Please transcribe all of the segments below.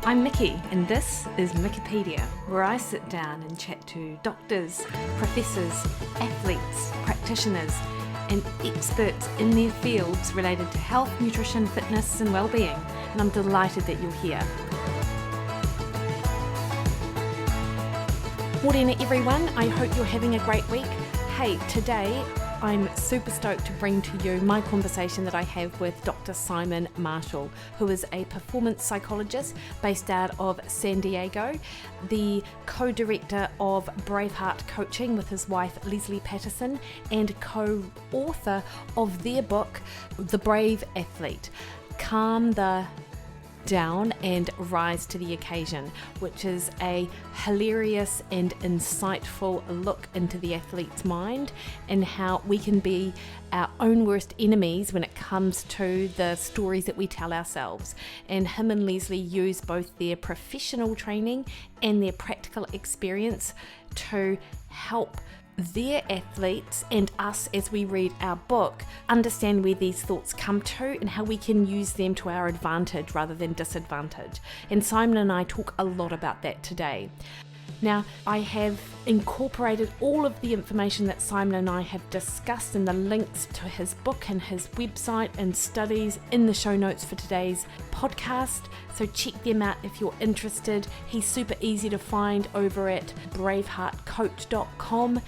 I'm Mikki, and this is Mikkipedia, where I sit down and chat to doctors, professors, athletes, practitioners, and experts in their fields related to health, nutrition, fitness, and well-being. And I'm delighted that you're here. Morena everyone, I hope you're having a great week. Hey, today I'm super stoked to bring to you my conversation that I have with Dr. Simon Marshall, who is a performance psychologist based out of San Diego, the co-director of Braveheart Coaching with his wife Leslie Patterson, and co-author of their book, The Brave Athlete, Calm the Down and Rise to the Occasion, which is a hilarious and insightful look into the athlete's mind and how we can be our own worst enemies when it comes to the stories that we tell ourselves. And him and Leslie use both their professional training and their practical experience to help their athletes and us, as we read our book, understand where these thoughts come to and how we can use them to our advantage rather than disadvantage. And Simon and I talk a lot about that today. Now, I have incorporated all of the information that Simon and I have discussed and the links to his book and his website and studies in the show notes for today's podcast. So check them out if you're interested. He's super easy to find over at braveheartcoach.com.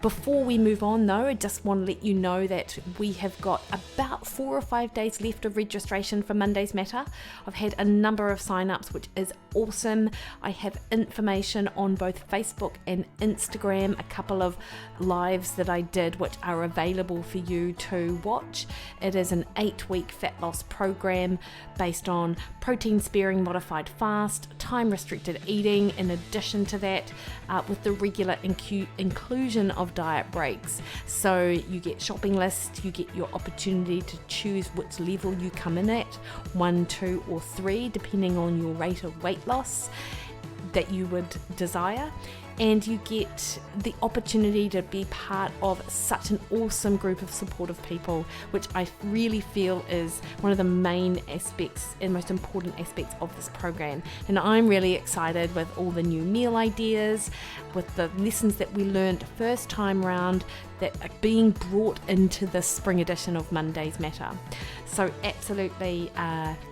Before we move on though, I just want to let you know that we have got about 4 or 5 days left of registration for Monday's Matter. I've had a number of sign-ups, which is awesome. I have information on both Facebook and Instagram, a couple of lives that I did which are available for you to watch. It is an 8-week fat loss program based on protein sparing modified fast, time restricted eating in addition to that, with the regular inclusion of diet breaks. So you get shopping lists, you get your opportunity to choose which level you come in at, 1, 2 or 3, depending on your rate of weight loss that you would desire. And you get the opportunity to be part of such an awesome group of supportive people, which I really feel is one of the main aspects and most important aspects of this program. And I'm really excited with all the new meal ideas, with the lessons that we learned first time round that are being brought into the spring edition of Monday's Matter. So absolutely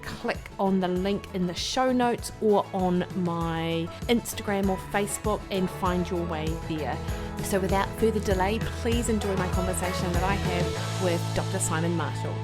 click on the link in the show notes or on my Instagram or Facebook and find your way there. So without further delay, please enjoy my conversation that I have with Dr. Simon Marshall.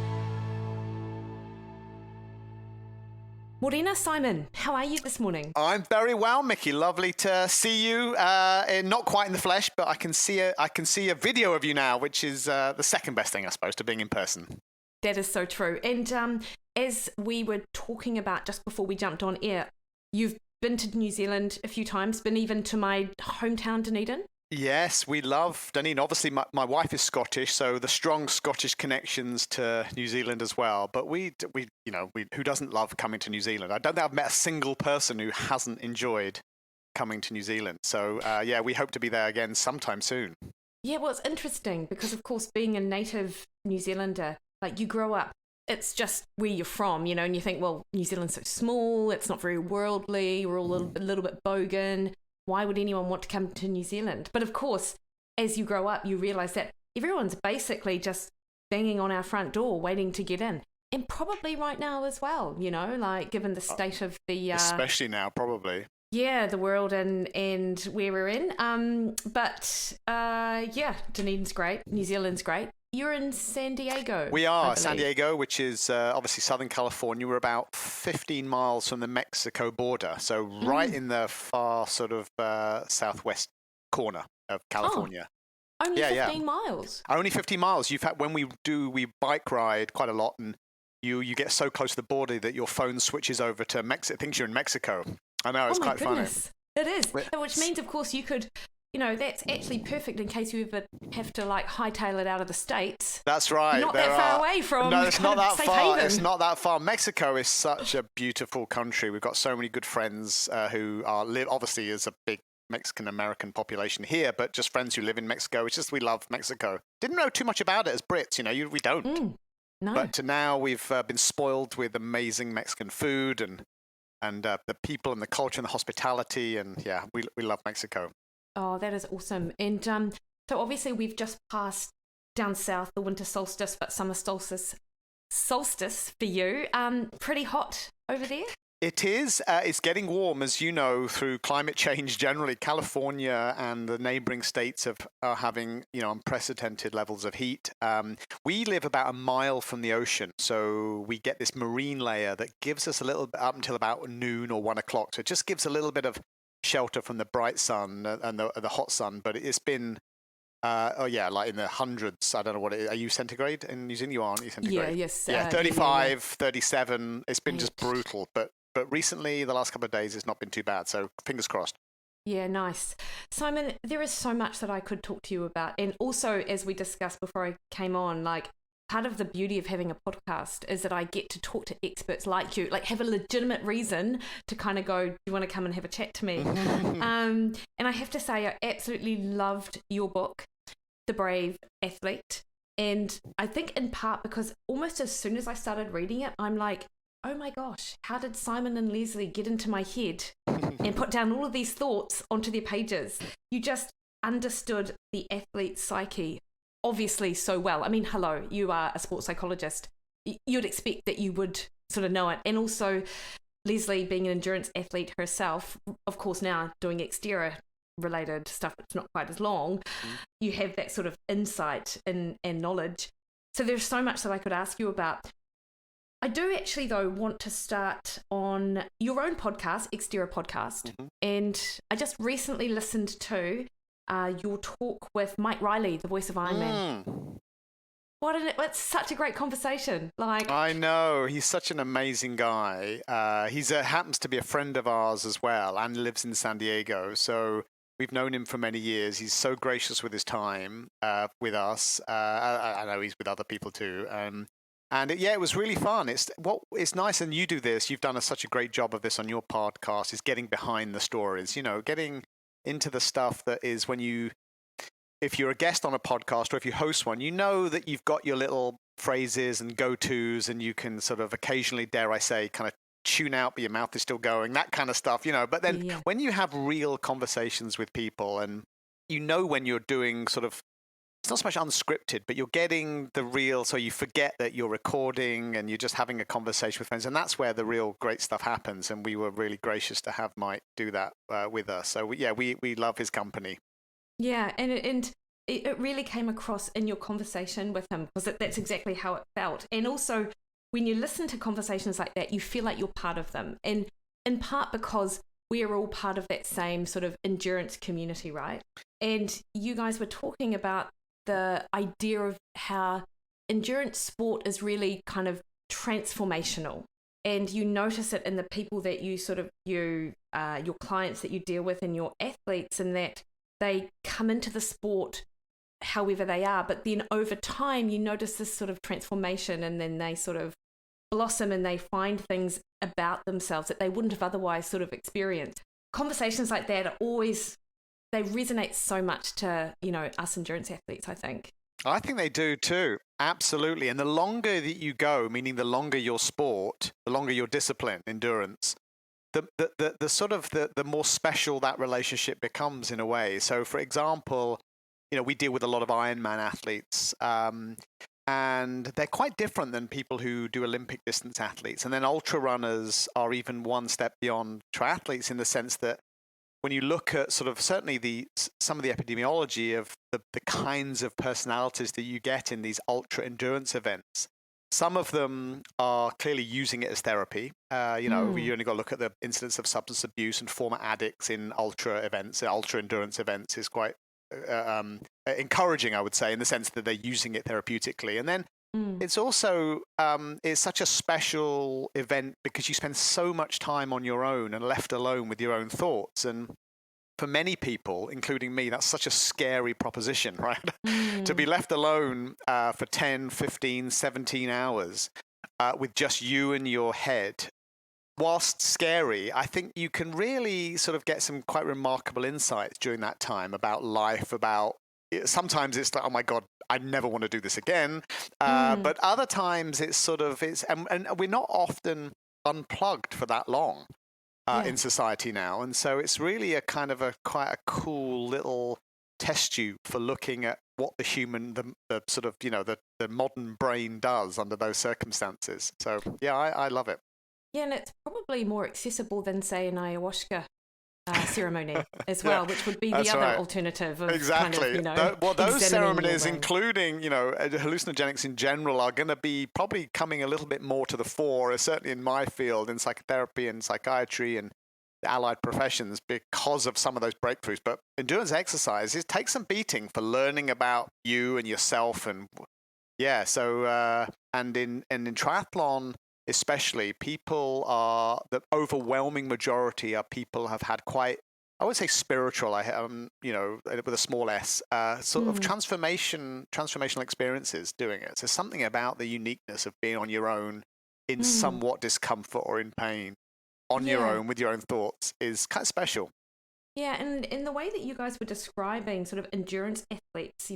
Morena, Simon, how are you this morning? I'm very well, Mikki. Lovely to see you. Not quite in the flesh, but I can see a video of you now, which is the second best thing, I suppose, to being in person. That is so true. And as we were talking about just before we jumped on air, you've been to New Zealand a few times, been even to my hometown, Dunedin. Yes, we love Dunedin. Obviously, my wife is Scottish, so the strong Scottish connections to New Zealand as well. But we who doesn't love coming to New Zealand? I don't think I've met a single person who hasn't enjoyed coming to New Zealand. So yeah, we hope to be there again sometime soon. Yeah, well, it's interesting because, of course, being a native New Zealander, like you grow up, it's just where you're from, and you think, well, New Zealand's so small, it's not very worldly, we're all a little bit bogan. Why would anyone want to come to New Zealand? But of course, as you grow up, you realize that everyone's basically just banging on our front door waiting to get in. And probably right now as well, like given the state of the... especially now, probably. Yeah, the world and where we're in. Yeah, Dunedin's great. New Zealand's great. You're in San Diego. We are San Diego, which is obviously Southern California. We're about 15 miles from the Mexico border, so right in the far sort of southwest corner of California. Oh, only 15 miles. Only 15 miles. When we bike ride quite a lot, and you get so close to the border that your phone switches over to Mexico. It thinks you're in Mexico. I know, it's quite funny. It is, which means, of course, you could. That's actually perfect in case you ever have to hightail it out of the States. That's right. Not that far away from. No, it's not that far. Haven. It's not that far. Mexico is such a beautiful country. We've got so many good friends who live. Obviously, there's a big Mexican American population here, but just friends who live in Mexico. It's just we love Mexico. Didn't know too much about it as Brits. We don't. No. But now we've been spoiled with amazing Mexican food and the people and the culture and the hospitality. And yeah, we love Mexico. Oh, that is awesome. And so obviously we've just passed down south the winter solstice, but summer solstice for you. Pretty hot over there? It is. It's getting warm, as you know, through climate change generally. California and the neighboring states are having, unprecedented levels of heat. We live about a mile from the ocean, so we get this marine layer that gives us a little bit up until about noon or 1 o'clock. So it just gives a little bit of shelter from the bright sun and the hot sun. But it's been, like in the hundreds. I don't know what it is. Are you centigrade in New Zealand? You aren't you centigrade? Yeah, yes. 35, 37. It's been just brutal, but recently, the last couple of days, it's not been too bad. So fingers crossed. Yeah, nice. Simon, there is so much that I could talk to you about. And also, as we discussed before I came on, like part of the beauty of having a podcast is that I get to talk to experts like you, like have a legitimate reason to kind of go, do you want to come and have a chat to me? And I have to say, I absolutely loved your book, The Brave Athlete. And I think in part because almost as soon as I started reading it, I'm like, oh my gosh, how did Simon and Leslie get into my head and put down all of these thoughts onto their pages? You just understood the athlete's psyche, obviously, so well. I mean, hello, you are a sports psychologist. You'd expect that you would sort of know it. And also, Leslie, being an endurance athlete herself, of course, now doing exterior related stuff, it's not quite as long. You have that sort of insight and knowledge. So there's so much that I could ask you about. I do actually, though, want to start on your own podcast, Exterior Podcast. And I just recently listened to your talk with Mike Riley, the voice of Iron Man. It's such a great conversation. Like, I know, he's such an amazing guy. He's happens to be a friend of ours as well and lives in San Diego. So we've known him for many years. He's so gracious with his time with us. I know he's with other people too. And it was really fun. It's nice, and you do this. You've done such a great job of this on your podcast. Is getting behind the stories. Getting into the stuff that is if you're a guest on a podcast or if you host one, you know that you've got your little phrases and go-tos, and you can sort of occasionally, dare I say, kind of tune out, but your mouth is still going. That kind of stuff, But then when you have real conversations with people, and when you're doing sort of. It's not so much unscripted, but you're getting the real, so you forget that you're recording and you're just having a conversation with friends. And that's where the real great stuff happens. And we were really gracious to have Mike do that with us. So we love his company. Yeah. And it really came across in your conversation with him, because that's exactly how it felt. And also when you listen to conversations like that, you feel like you're part of them. And in part because we are all part of that same sort of endurance community, right? And you guys were talking about the idea of how endurance sport is really kind of transformational, and you notice it in the people that you sort of your clients that you deal with and your athletes, and that they come into the sport however they are, but then over time you notice this sort of transformation, and then they sort of blossom and they find things about themselves that they wouldn't have otherwise sort of experienced. Conversations like that are always, they resonate so much to, us endurance athletes, I think. I think they do too. Absolutely. And the longer that you go, meaning the longer your sport, the longer your discipline, endurance, the sort of the more special that relationship becomes in a way. So for example, we deal with a lot of Ironman athletes, and they're quite different than people who do Olympic distance athletes. And then ultra runners are even one step beyond triathletes, in the sense that when you look at sort of certainly some of the epidemiology of the kinds of personalities that you get in these ultra endurance events, some of them are clearly using it as therapy. You only got to look at the incidence of substance abuse and former addicts in ultra events. Ultra endurance events is quite encouraging, I would say, in the sense that they're using it therapeutically. And then it's also it's such a special event because you spend so much time on your own and left alone with your own thoughts. And for many people, including me, that's such a scary proposition, right? To be left alone for 10, 15, 17 hours with just you and your head. Whilst scary, I think you can really sort of get some quite remarkable insights during that time about life, sometimes it's like, oh my God, I never want to do this again. But other times it's and we're not often unplugged for that long. in society now. And so it's really a kind of quite a cool little test tube for looking at what the human, the sort of, the modern brain does under those circumstances. So yeah, I love it. Yeah, and it's probably more accessible than, say, an ayahuasca ceremony as well, which would be the other alternative of exactly. kind of, those ceremonies, including hallucinogenics in general, are going to be probably coming a little bit more to the fore, certainly in my field, in psychotherapy and psychiatry and the allied professions, because of some of those breakthroughs. But endurance exercise, it takes some beating for learning about you and yourself, and and in triathlon especially, the overwhelming majority are people have had quite, I would say spiritual, with a small s, sort of transformational experiences doing it. So something about the uniqueness of being on your own in somewhat discomfort or in pain, on your own with your own thoughts, is kind of special. Yeah, and in the way that you guys were describing sort of endurance athletes,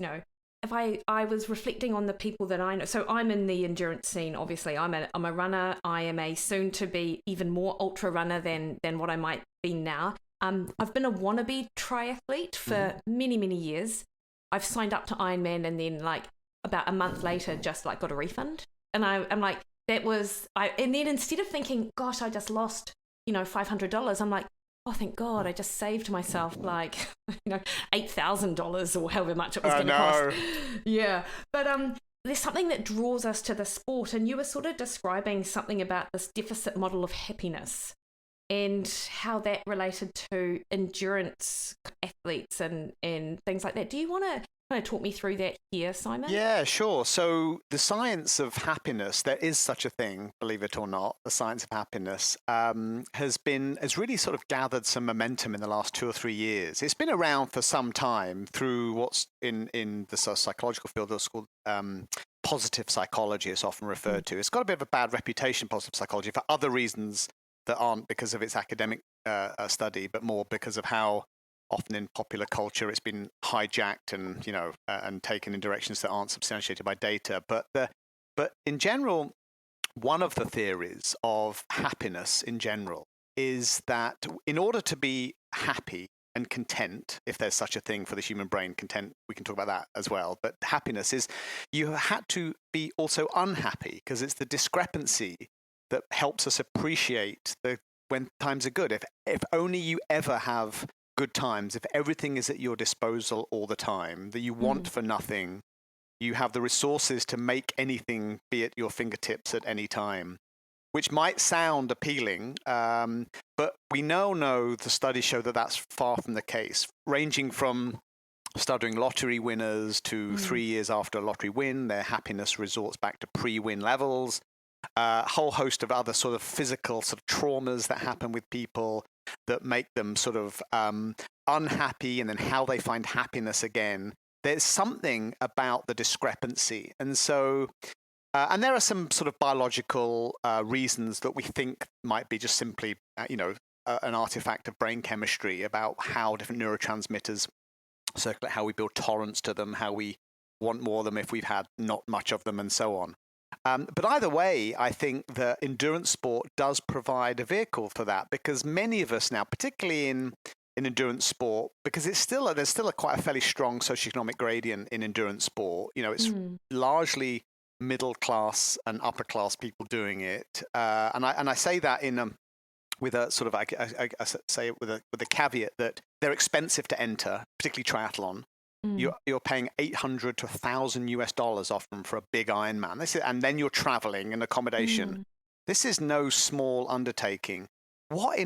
if I was reflecting on the people that I know, so I'm in the endurance scene, obviously. I'm a runner. I am a soon to be even more ultra runner than what I might be now. I've been a wannabe triathlete for many, many years. I've signed up to Ironman, and then like about a month later, just like got a refund. And I'm like, and then instead of thinking, gosh, I just lost, $500, I'm like, oh, thank God, I just saved myself like, $8,000 or however much it was going to cost. Yeah. But there's something that draws us to the sport. And you were sort of describing something about this deficit model of happiness and how that related to endurance athletes and things like that. Do you want to kind of talk me through that here, Simon? Yeah, sure. So the science of happiness, there is such a thing, believe it or not, the science of happiness has really sort of gathered some momentum in the last 2 or 3 years. It's been around for some time through what's in the sort of psychological field that's called positive psychology. It's often referred to. It's got a bit of a bad reputation, positive psychology, for other reasons that aren't because of its academic study, but more because of how often in popular culture it's been hijacked and and taken in directions that aren't substantiated by data. But in general, one of the theories of happiness in general is that in order to be happy and content, if there's such a thing for the human brain, content, we can talk about that as well. But happiness is, you had to be also unhappy, because it's the discrepancy that helps us appreciate when times are good. If only you ever have good times, if everything is at your disposal all the time, that you want for nothing, you have the resources to make anything be at your fingertips at any time, which might sound appealing, but we now know the studies show that that's far from the case, ranging from studying lottery winners to 3 years after a lottery win, their happiness resorts back to pre-win levels. A whole host of other sort of physical sort of traumas that happen with people that make them sort of unhappy, and then how they find happiness again. There's something about the discrepancy. And so, and there are some sort of biological reasons that we think might be just simply, an artifact of brain chemistry, about how different neurotransmitters circulate, how we build tolerance to them, how we want more of them if we've had not much of them, and so on. But either way, I think that endurance sport does provide a vehicle for that, because many of us now, particularly in endurance sport, because there's still quite a fairly strong socioeconomic gradient in endurance sport. It's largely middle class and upper class people doing it, and I say that with a sort of I say it with a caveat that they're expensive to enter, particularly triathlon. You're paying $800 to $1,000 often for a big Ironman. And then you're traveling and accommodation. This is no small undertaking. What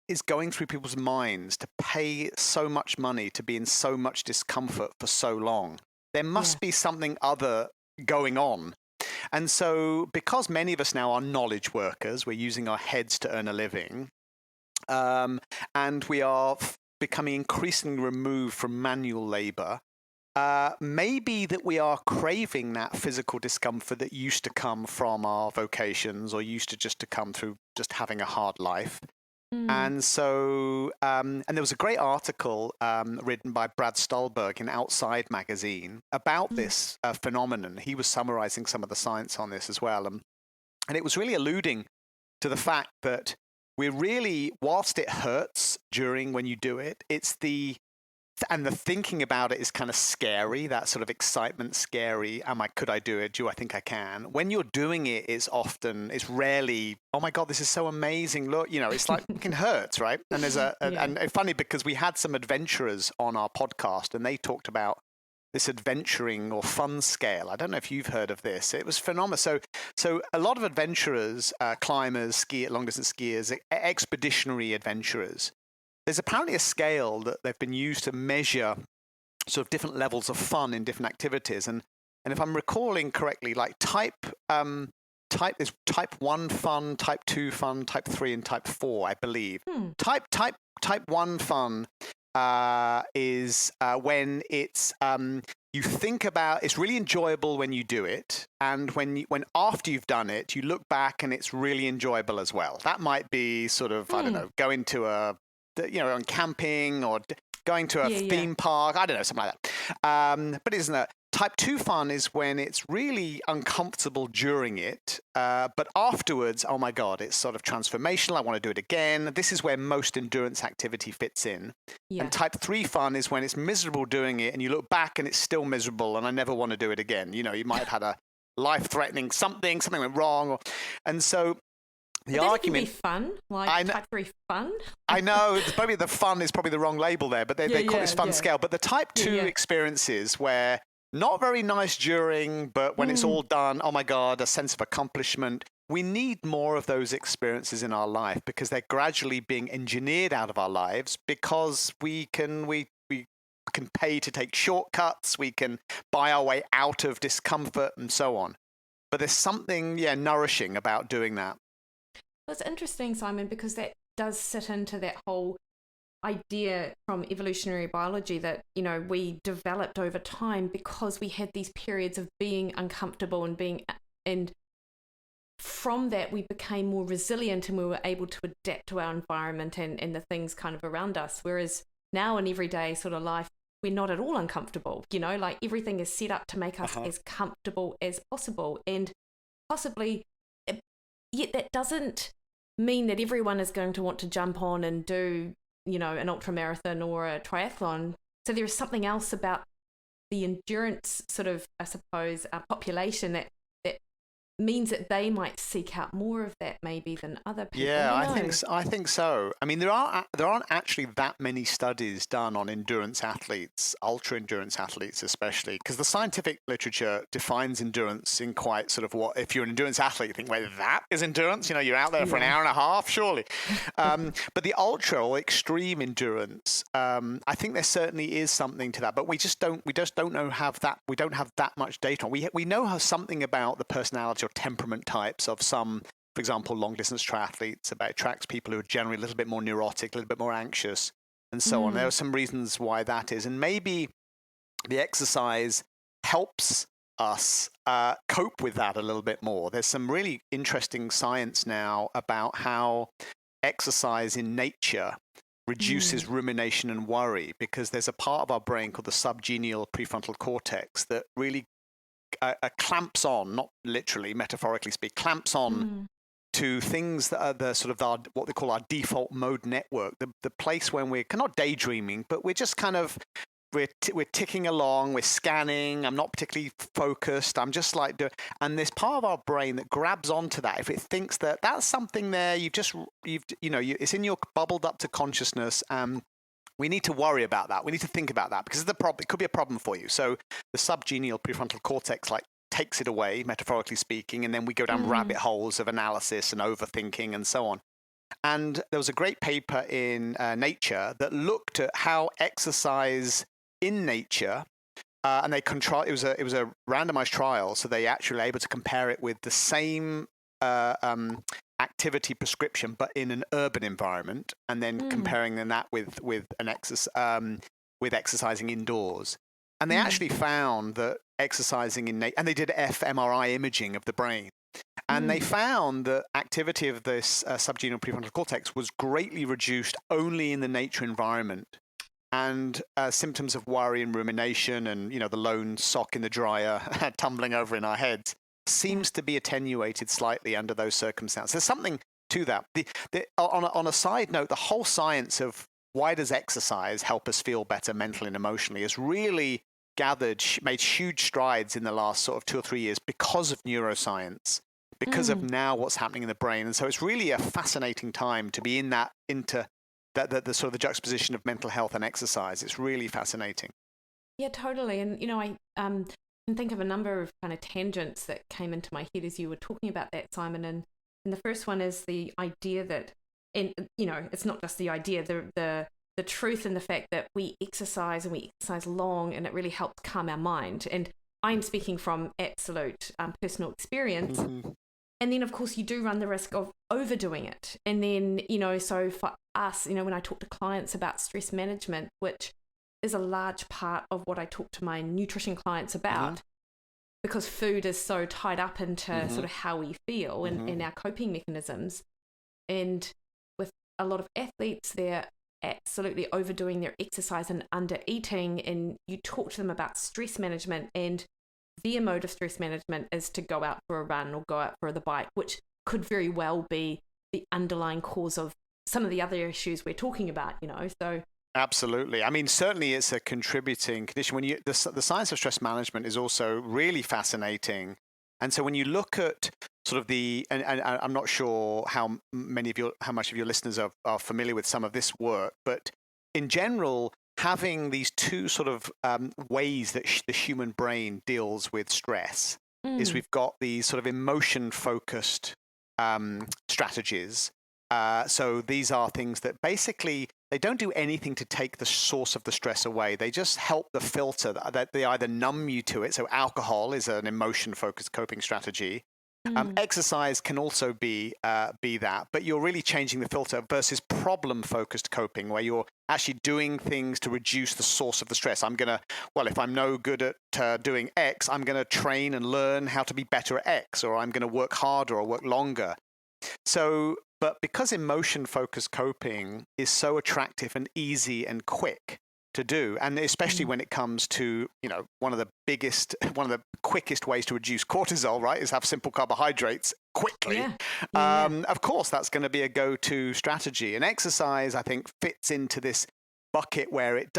is going through people's minds to pay so much money to be in so much discomfort for so long? There must be something other going on. And so, because many of us now are knowledge workers, we're using our heads to earn a living, and we are becoming increasingly removed from manual labor, maybe that we are craving that physical discomfort that used to come from our vocations, or used to come through just having a hard life. And so, and there was a great article written by Brad Stulberg in Outside magazine about this phenomenon. He was summarizing some of the science on this as well. And it was really alluding to the fact that we're really, whilst it hurts when you do it, and the thinking about it is kind of scary, that sort of excitement, scary. Could I do it? Do I think I can? When you're doing it, it's rarely, oh my God, this is so amazing. Look, it's like it hurts, right? And and it's funny because we had some adventurers on our podcast and they talked about this adventuring or fun scale. I don't know if you've heard of this. It was phenomenal. So a lot of adventurers, climbers, long distance skiers, expeditionary adventurers, there's apparently a scale that they've been used to measure sort of different levels of fun in different activities. And if I'm recalling correctly, like type 1 fun, type 2 fun, type 3, and type 4, I believe. Type 1 fun is when it's you think about, it's really enjoyable when you do it, and when after you've done it, you look back and it's really enjoyable as well. That might be sort of I don't know, going to on camping or going to a theme park. I don't know, something like that. But isn't that type 2 fun is when it's really uncomfortable during it, but afterwards, oh my God, it's sort of transformational. I want to do it again. This is where most endurance activity fits in. Yeah. And type 3 fun is when it's miserable doing it and you look back and it's still miserable and I never want to do it again. You might have had a life-threatening something went wrong. And so the argument can be fun, like type 3 fun. I know, probably the fun is probably the wrong label there, but they call this fun scale. But the type 2 experiences where not very nice during, but when it's all done, oh my God, a sense of accomplishment. We need more of those experiences in our life because they're gradually being engineered out of our lives because we can pay to take shortcuts, we can buy our way out of discomfort and so on. But there's something, nourishing about doing that. Well, it's interesting, Simon, because that does sit into that whole idea from evolutionary biology that, we developed over time because we had these periods of being uncomfortable and from that we became more resilient and we were able to adapt to our environment and the things kind of around us. Whereas now in everyday sort of life, we're not at all uncomfortable, like everything is set up to make us as comfortable as possible. And possibly, yet that doesn't mean that everyone is going to want to jump on and do, an ultra marathon or a triathlon. So there is something else about the endurance sort of, I suppose, population that means that they might seek out more of that maybe than other people. Yeah, I think so. I mean, there aren't actually that many studies done on endurance athletes, ultra endurance athletes especially, because the scientific literature defines endurance in quite sort of what, if you're an endurance athlete, you think, well, that is endurance? You're out there for an hour and a half, surely. But the ultra or extreme endurance, I think there certainly is something to that, but we don't have that much data on. We know something about the personality or temperament types of some, for example, long distance triathletes. About attracts people who are generally a little bit more neurotic, a little bit more anxious, and so on. There are some reasons why that is, and maybe the exercise helps us cope with that a little bit more. There's some really interesting science now about how exercise in nature reduces rumination and worry, because there's a part of our brain called the subgenial prefrontal cortex that really clamps on, not literally, metaphorically speak, clamps on to things that are the sort of what they call our default mode network, the place when we're not daydreaming, but we're just kind of, we're ticking along, we're scanning, I'm not particularly focused, I'm just like and there's part of our brain that grabs onto that. If it thinks that that's something there, it's in your bubbled up to consciousness, we need to worry about that. We need to think about that because it could be a problem for you. So the subgenial prefrontal cortex takes it away, metaphorically speaking, and then we go down rabbit holes of analysis and overthinking and so on. And there was a great paper in Nature that looked at how exercise in nature, and it was a randomized trial, so they actually were able to compare it with the same activity prescription, but in an urban environment, and then comparing that with exercising indoors. And they actually found that exercising and they did fMRI imaging of the brain, and they found that activity of this subgenial prefrontal cortex was greatly reduced only in the nature environment, and symptoms of worry and rumination and the lone sock in the dryer tumbling over in our heads seems to be attenuated slightly under those circumstances. There's something to that. On a side note, the whole science of why does exercise help us feel better mentally and emotionally has really made huge strides in the last sort of 2 or 3 years because of neuroscience, because of now what's happening in the brain. And so it's really a fascinating time to be into the sort of the juxtaposition of mental health and exercise. It's really fascinating. Yeah, totally. And, I can think of a number of kind of tangents that came into my head as you were talking about that, Simon. And the first one is the idea that, and, it's not just the idea, the truth in the fact that we exercise and we exercise long, and it really helps calm our mind. And I'm speaking from absolute personal experience. Mm-hmm. And then, of course, you do run the risk of overdoing it. And then, so for us, when I talk to clients about stress management, which is a large part of what I talk to my nutrition clients about, because food is so tied up into sort of how we feel and our coping mechanisms. And with a lot of athletes, they're absolutely overdoing their exercise and under eating. And you talk to them about stress management, and their mode of stress management is to go out for a run or go out for the bike, which could very well be the underlying cause of some of the other issues we're talking about, so. Absolutely. I mean, certainly it's a contributing condition. When the science of stress management is also really fascinating. And so when you look at sort of and I'm not sure how much of your listeners are familiar with some of this work, but in general, having these two sort of ways that the human brain deals with stress is we've got these sort of emotion-focused strategies. So these are things that basically they don't do anything to take the source of the stress away. They just help the filter that they either numb you to it. So alcohol is an emotion-focused coping strategy. Exercise can also be that, but you're really changing the filter versus problem-focused coping, where you're actually doing things to reduce the source of the stress. If I'm no good at doing X, I'm going to train and learn how to be better at X, or I'm going to work harder or work longer. So, but because emotion-focused coping is so attractive and easy and quick to do, and especially when it comes to, one of the quickest ways to reduce cortisol, right, is have simple carbohydrates quickly. Of course, that's going to be a go-to strategy. And exercise, I think, fits into this bucket where it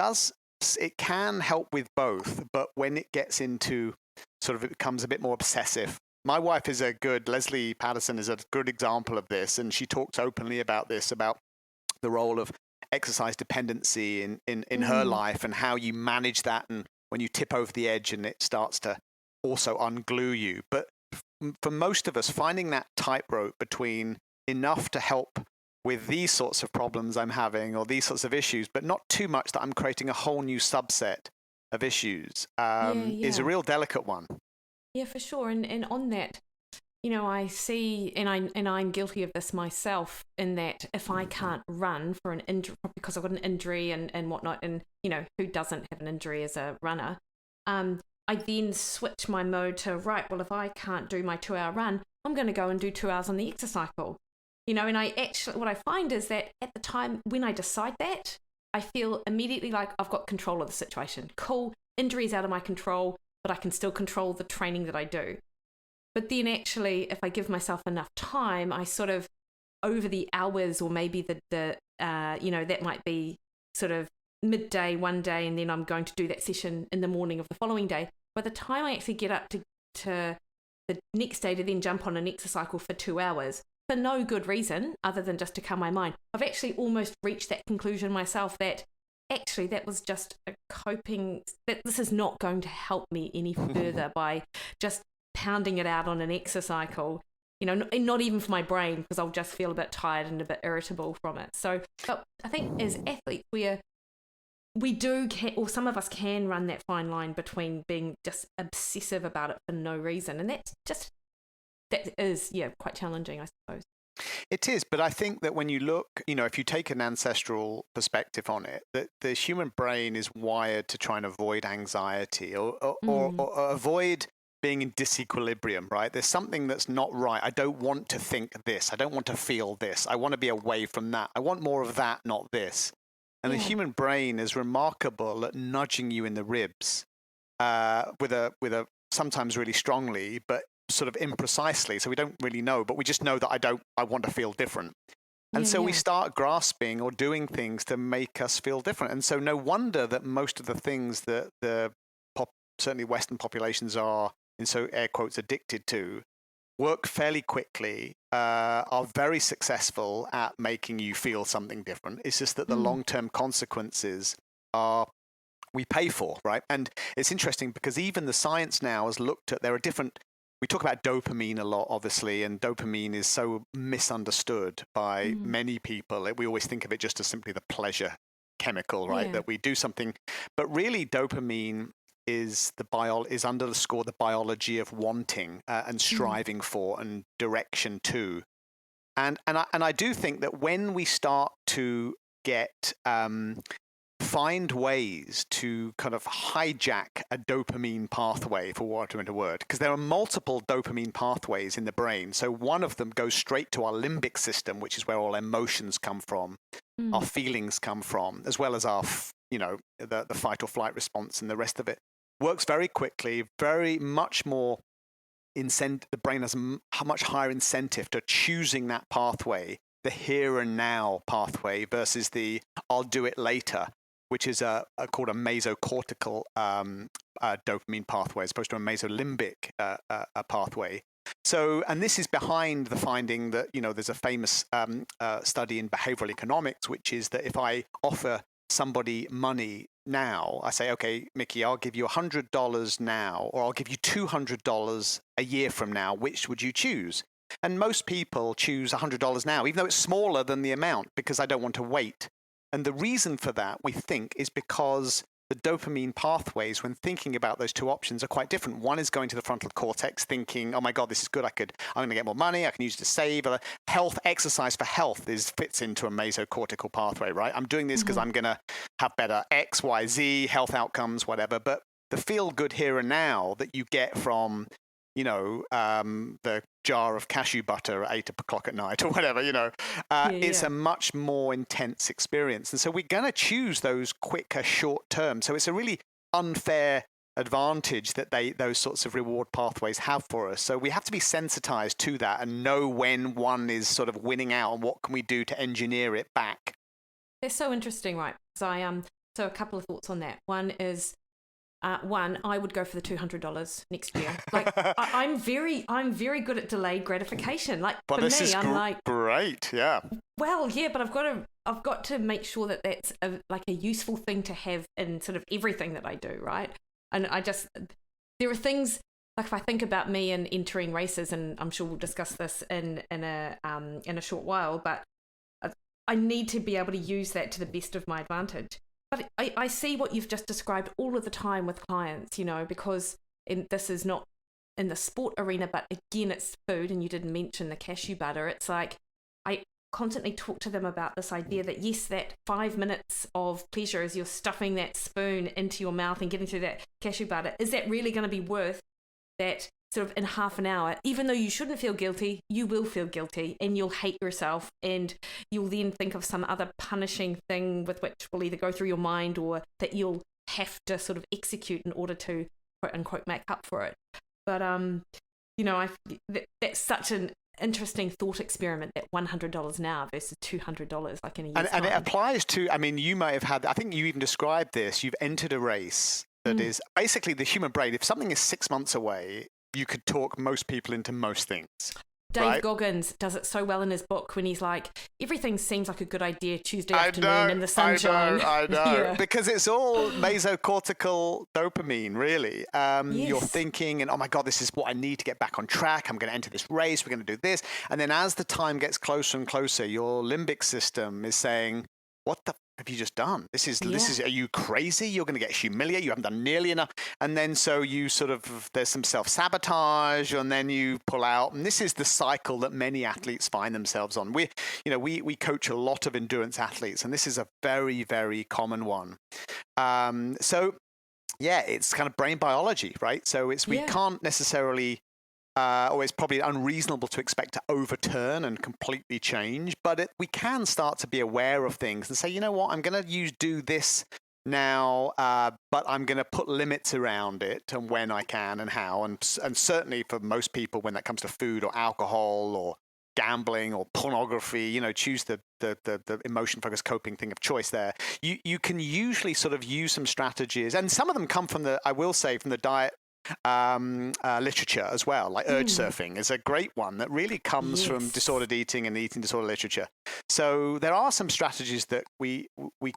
can help with both, but when it gets into sort of, it becomes a bit more obsessive. My wife Leslie Patterson is a good example of this, and she talks openly about this, about the role of exercise dependency in her life and how you manage that, and when you tip over the edge and it starts to also unglue you. But for most of us, finding that tightrope between enough to help with these sorts of problems I'm having or these sorts of issues, but not too much that I'm creating a whole new subset of issues is a real delicate one. Yeah, for sure. And on that, I see, and I'm guilty of this myself, in that if I can't run for an injury because I've got an injury and whatnot, and who doesn't have an injury as a runner, I then switch my mode to, right, well, if I can't do my 2-hour run, I'm going to go and do 2 hours on the exercise cycle. And what I find is that at the time when I decide that, I feel immediately like I've got control of the situation. Cool, injury is out of my control, but I can still control the training that I do. But then actually, if I give myself enough time, I sort of, over the hours, or maybe that might be sort of midday one day, and then I'm going to do that session in the morning of the following day. By the time I actually get up to the next day to then jump on an exercise cycle for 2 hours, for no good reason other than just to calm my mind, I've actually almost reached that conclusion myself that actually that was just a coping, that this is not going to help me any further by just pounding it out on an exercise cycle, not even for my brain, because I'll just feel a bit tired and a bit irritable from it. So, but I think as athletes, or some of us can run that fine line between being just obsessive about it for no reason, and that is quite challenging, I suppose. It is, but I think that when you look, if you take an ancestral perspective on it, that the human brain is wired to try and avoid anxiety or avoid being in disequilibrium, right? There's something that's not right. I don't want to think this. I don't want to feel this. I want to be away from that. I want more of that, not this. And the human brain is remarkable at nudging you in the ribs with a sometimes really strongly, but sort of imprecisely, so we don't really know, but we just know that I want to feel different. And so we start grasping or doing things to make us feel different. And so no wonder that most of the things that certainly Western populations are, in so air quotes, addicted to, work fairly quickly, are very successful at making you feel something different. It's just that the long-term consequences we pay for, right? And it's interesting because even the science now has looked at, there are different, we talk about dopamine a lot, obviously, and dopamine is so misunderstood by many people. We always think of it just as simply the pleasure chemical, right? That we do something, but really dopamine is underscore the biology of wanting and striving for and direction to. And I do think that when we start to get find ways to kind of hijack a dopamine pathway, for want of a word, because there are multiple dopamine pathways in the brain. So one of them goes straight to our limbic system, which is where all emotions come from, our feelings come from, as well as our, the fight or flight response and the rest of it. Works very quickly, very much more the brain has a much higher incentive to choosing that pathway, the here and now pathway, versus the I'll do it later, which is called a mesocortical dopamine pathway, as opposed to a mesolimbic pathway. So, and this is behind the finding that, there's a famous study in behavioral economics, which is that if I offer somebody money now, I say, okay, Mikki, I'll give you $100 now, or I'll give you $200 a year from now. Which would you choose? And most people choose $100 now, even though it's smaller than the amount, because I don't want to wait. And the reason for that, we think, is because the dopamine pathways, when thinking about those two options, are quite different. One is going to the frontal cortex, thinking, oh my God, this is good. I'm going to get more money. I can use it to save. Health, exercise for health fits into a mesocortical pathway, right? I'm doing this because I'm going to have better X, Y, Z, health outcomes, whatever. But the feel good here and now that you get from, the jar of cashew butter at 8 o'clock at night or whatever, it's a much more intense experience. And so we're going to choose those quicker, short term. So it's a really unfair advantage that those sorts of reward pathways have for us. So we have to be sensitized to that and know when one is sort of winning out and what can we do to engineer it back. They're so interesting, right? So so a couple of thoughts on that. One is, I would go for the $200 next year. Like I'm very good at delayed gratification. Like but for this me, is I'm like, great, yeah. Well, yeah, but I've got to make sure that that's a useful thing to have in sort of everything that I do, right? And there are things like if I think about me and entering races, and I'm sure we'll discuss this in a short while, but I need to be able to use that to the best of my advantage. But I see what you've just described all of the time with clients, because this is not in the sport arena, but again, it's food, and you didn't mention the cashew butter. It's like I constantly talk to them about this idea that, yes, that 5 minutes of pleasure as you're stuffing that spoon into your mouth and getting through that cashew butter, is that really going to be worth that sort of in half an hour? Even though you shouldn't feel guilty, you will feel guilty and you'll hate yourself, and you'll then think of some other punishing thing with which will either go through your mind or that you'll have to sort of execute in order to quote unquote make up for it. But that's such an interesting thought experiment, that $100 now versus $200 like in a year's and time. it applies to, you may have had, I think you even described this, you've entered a race that is basically the human brain. If something is 6 months away, you could talk most people into most things. Dave Goggins does it so well in his book when he's like, everything seems like a good idea Tuesday afternoon in the sunshine. I know. Yeah. Because it's all mesocortical dopamine, really. You're thinking, and oh my God, this is what I need to get back on track. I'm going to enter this race. We're going to do this. And then as the time gets closer and closer, your limbic system is saying, what the have you just done? This is, are you crazy? You're going to get humiliated. You haven't done nearly enough. And then so you sort of, there's some self-sabotage, and then you pull out. And this is the cycle that many athletes find themselves on. We coach a lot of endurance athletes, and this is a very, very common one. So yeah, it's kind of brain biology, right? So we can't necessarily, or it's probably unreasonable to expect to overturn and completely change, but we can start to be aware of things and say, you know what, I'm going to do this now, but I'm going to put limits around it and when I can and how. And certainly for most people, when that comes to food or alcohol or gambling or pornography, choose the emotion-focused coping thing of choice there. You can usually sort of use some strategies, and some of them come from I will say, from the diet literature as well. Like urge surfing is a great one that really comes from disordered eating and eating disorder literature. So there are some strategies that we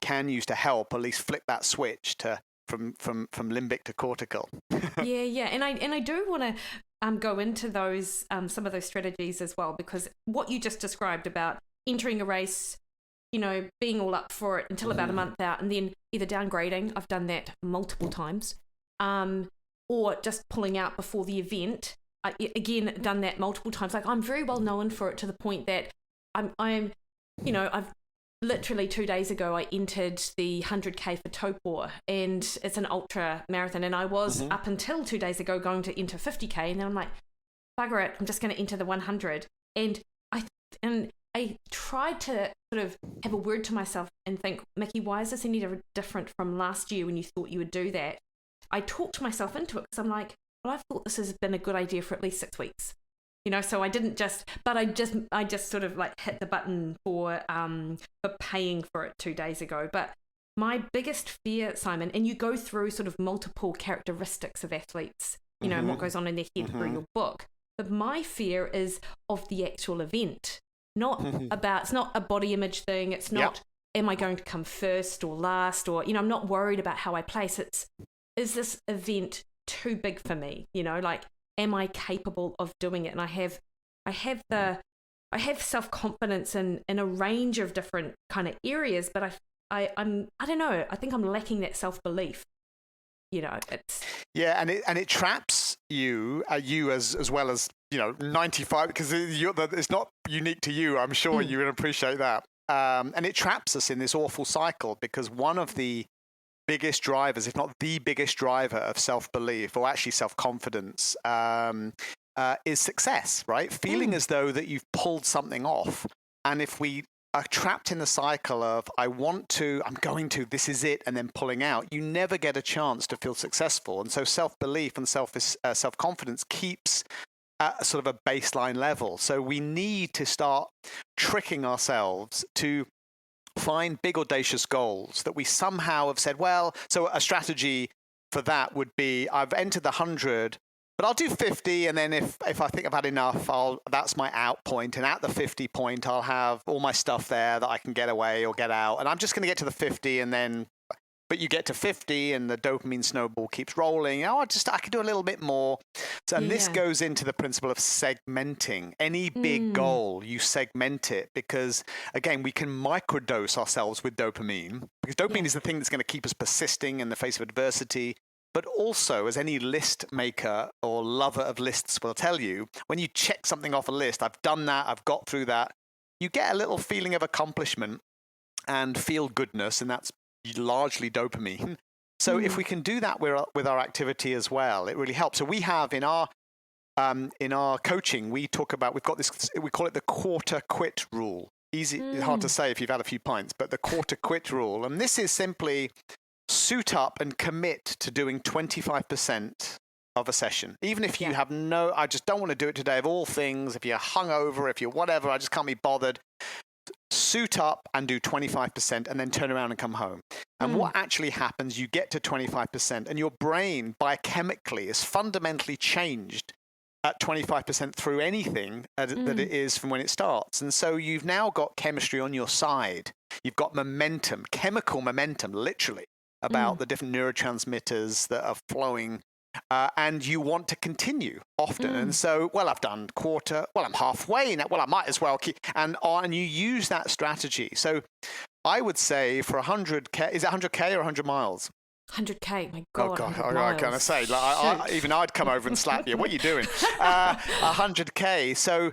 can use to help at least flip that switch from limbic to cortical. Yeah, and I do want to go into those some of those strategies as well, because what you just described about entering a race, being all up for it until about a month out, and then either downgrading, I've done that multiple times, or just pulling out before the event. Again, done that multiple times. Like, I'm very well known for it, to the point that I've literally 2 days ago, I entered the 100K for Topor, and it's an ultra marathon. And I was up until 2 days ago going to enter 50K, and then I'm like, bugger it, I'm just going to enter the 100. And I tried to sort of have a word to myself and think, Mikki, why is this any different from last year when you thought you would do that? I talked myself into it, because I'm like, well, I've thought this has been a good idea for at least 6 weeks. So I didn't I just sort of like hit the button for paying for it 2 days ago. But my biggest fear, Simon, and you go through sort of multiple characteristics of athletes, and what goes on in their head through your book. But my fear is of the actual event, it's not a body image thing. It's not, am I going to come first or last, or, I'm not worried about how I place. Is this event too big for me? Like, am I capable of doing it? And I have self-confidence in a range of different kind of areas, but I don't know. I think I'm lacking that self-belief. It's and it traps you as well as 95, because it's not unique to you. I'm sure you would appreciate that. And it traps us in this awful cycle, because one of the biggest drivers, if not the biggest driver of self-belief, or actually self-confidence, is success, right? Feeling as though that you've pulled something off. And if we are trapped in the cycle of, I'm going to, this is it, and then pulling out, you never get a chance to feel successful. And so self-belief and self-confidence keeps at sort of a baseline level. So we need to start tricking ourselves to find big, audacious goals that we somehow have said, so a strategy for that would be, I've entered the 100, but I'll do 50. And then if I think I've had enough, that's my out point. And at the 50 point, I'll have all my stuff there that I can get away or get out. And I'm just going to get to the 50, and then, but you get to 50 and the dopamine snowball keeps rolling. I could do a little bit more. So, and this goes into the principle of segmenting. Any big goal, you segment it, because again, we can microdose ourselves with dopamine, because dopamine is the thing that's going to keep us persisting in the face of adversity. But also, as any list maker or lover of lists will tell you, when you check something off a list, I've done that, I've got through that, you get a little feeling of accomplishment and feel goodness, and that's largely dopamine. So if we can do that with our activity as well, it really helps. So we have in our coaching, we've got this, we call it the quarter quit rule. Hard to say if you've had a few pints, but the quarter quit rule. And this is simply suit up and commit to doing 25% of a session. Even if you have I just don't want to do it today, of all things, if you're hungover, if you're whatever, I just can't be bothered. Suit up and do 25%, and then turn around and come home. And what actually happens, you get to 25%, and your brain biochemically is fundamentally changed at 25% through anything that it is from when it starts. And so you've now got chemistry on your side. You've got momentum, chemical momentum, literally, about the different neurotransmitters that are flowing. And you want to continue often. And so, I've done quarter, I'm halfway now, I might as well keep, and you use that strategy. So I would say for 100K, is it 100K or 100 miles? 100K, my God. Oh, God, I kind of say, even I'd come over and slap you. What are you doing? 100K. So,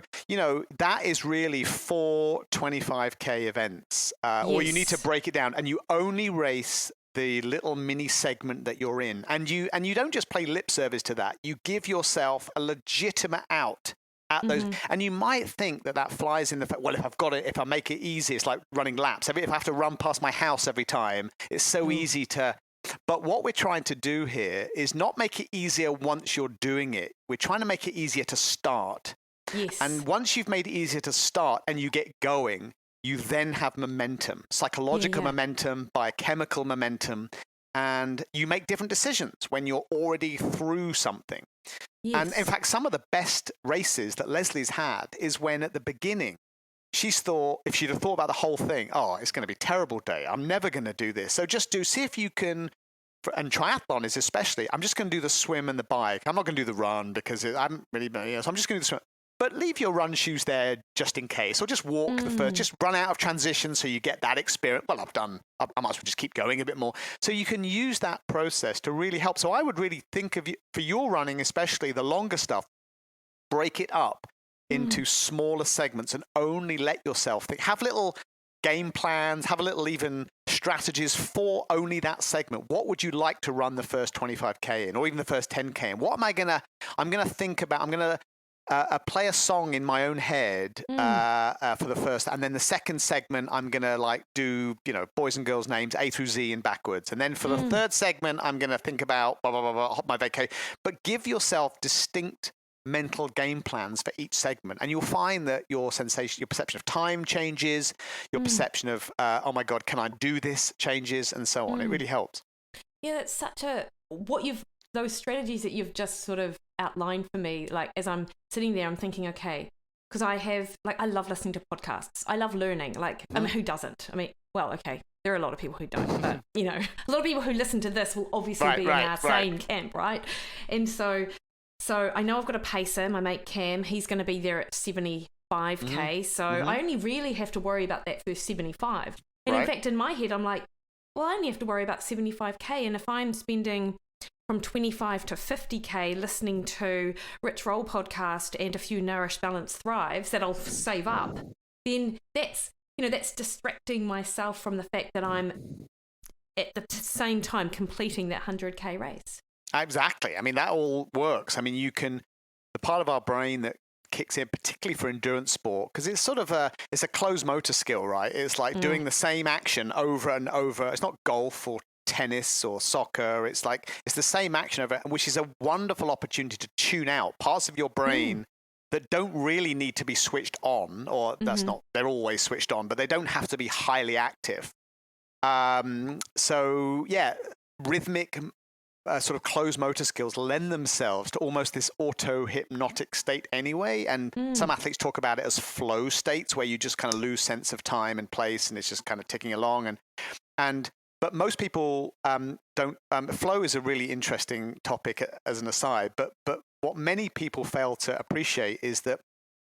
that is really 4 25K events. Or you need to break it down, and you only race the little mini segment that you're in, and you don't just play lip service to that. You give yourself a legitimate out at those. And you might think that flies in the fact, well, if I make it easy, it's like running laps. If I have to run past my house every time, it's so easy to. But what we're trying to do here is not make it easier once you're doing it. We're trying to make it easier to start. Yes. And once you've made it easier to start and you get going, you then have momentum, psychological momentum, biochemical momentum, and you make different decisions when you're already through something. Yes. And in fact, some of the best races that Leslie's had is when at the beginning, she's thought, if she'd have thought about the whole thing, oh, it's going to be a terrible day. I'm never going to do this. So just see if you can, and triathlon is especially, I'm just going to do the swim and the bike. I'm not going to do the run because I'm really, so I'm just going to do the swim. But leave your run shoes there just in case, or just walk the first, just run out of transition so you get that experience. Well, I might as well just keep going a bit more. So you can use that process to really help. So I would really think of you, for your running, especially the longer stuff, break it up into smaller segments and only let yourself think. Have little game plans, have a little even strategies for only that segment. What would you like to run the first 25K in, or even the first 10K in? What am I going to, I'm going to think about, I'm going to play a song in my own head for the first, and then the second segment I'm gonna like do boys and girls names A through Z and backwards, and then for the third segment I'm gonna think about blah, blah, blah, blah, my vacation. But give yourself distinct mental game plans for each segment, and you'll find that your perception of time changes, your perception of oh my god, can I do this changes, and so on. It really helps. Yeah, that's such those strategies that you've just sort of outlined for me, like as I'm sitting there, I'm thinking, okay, because I love listening to podcasts. I love learning. Like, I mean, who doesn't? I mean, well, okay, there are a lot of people who don't, but a lot of people who listen to this will obviously be in our same camp, right? And so I know I've got a pacer, my mate Cam, he's going to be there at 75K. So I only really have to worry about that first 75. And in fact, in my head, I'm like, well, I only have to worry about 75K. And if I'm spending from 25 to 50K listening to Rich Roll podcast and a few Nourish, Balance, Thrives that I'll save up, then that's distracting myself from the fact that I'm at the same time completing that 100K race. Exactly. I mean, that all works. I mean, the part of our brain that kicks in, particularly for endurance sport, because it's sort of it's a closed motor skill, right? It's like doing the same action over and over. It's not golf or tennis or soccer. It's the same action over, which is a wonderful opportunity to tune out parts of your brain that don't really need to be switched on, or they're always switched on, but they don't have to be highly active. So yeah, rhythmic sort of closed motor skills lend themselves to almost this auto-hypnotic state anyway. And some athletes talk about it as flow states, where you just kind of lose sense of time and place, and it's just kind of ticking along. But most people don't. Flow is a really interesting topic as an aside. But what many people fail to appreciate is that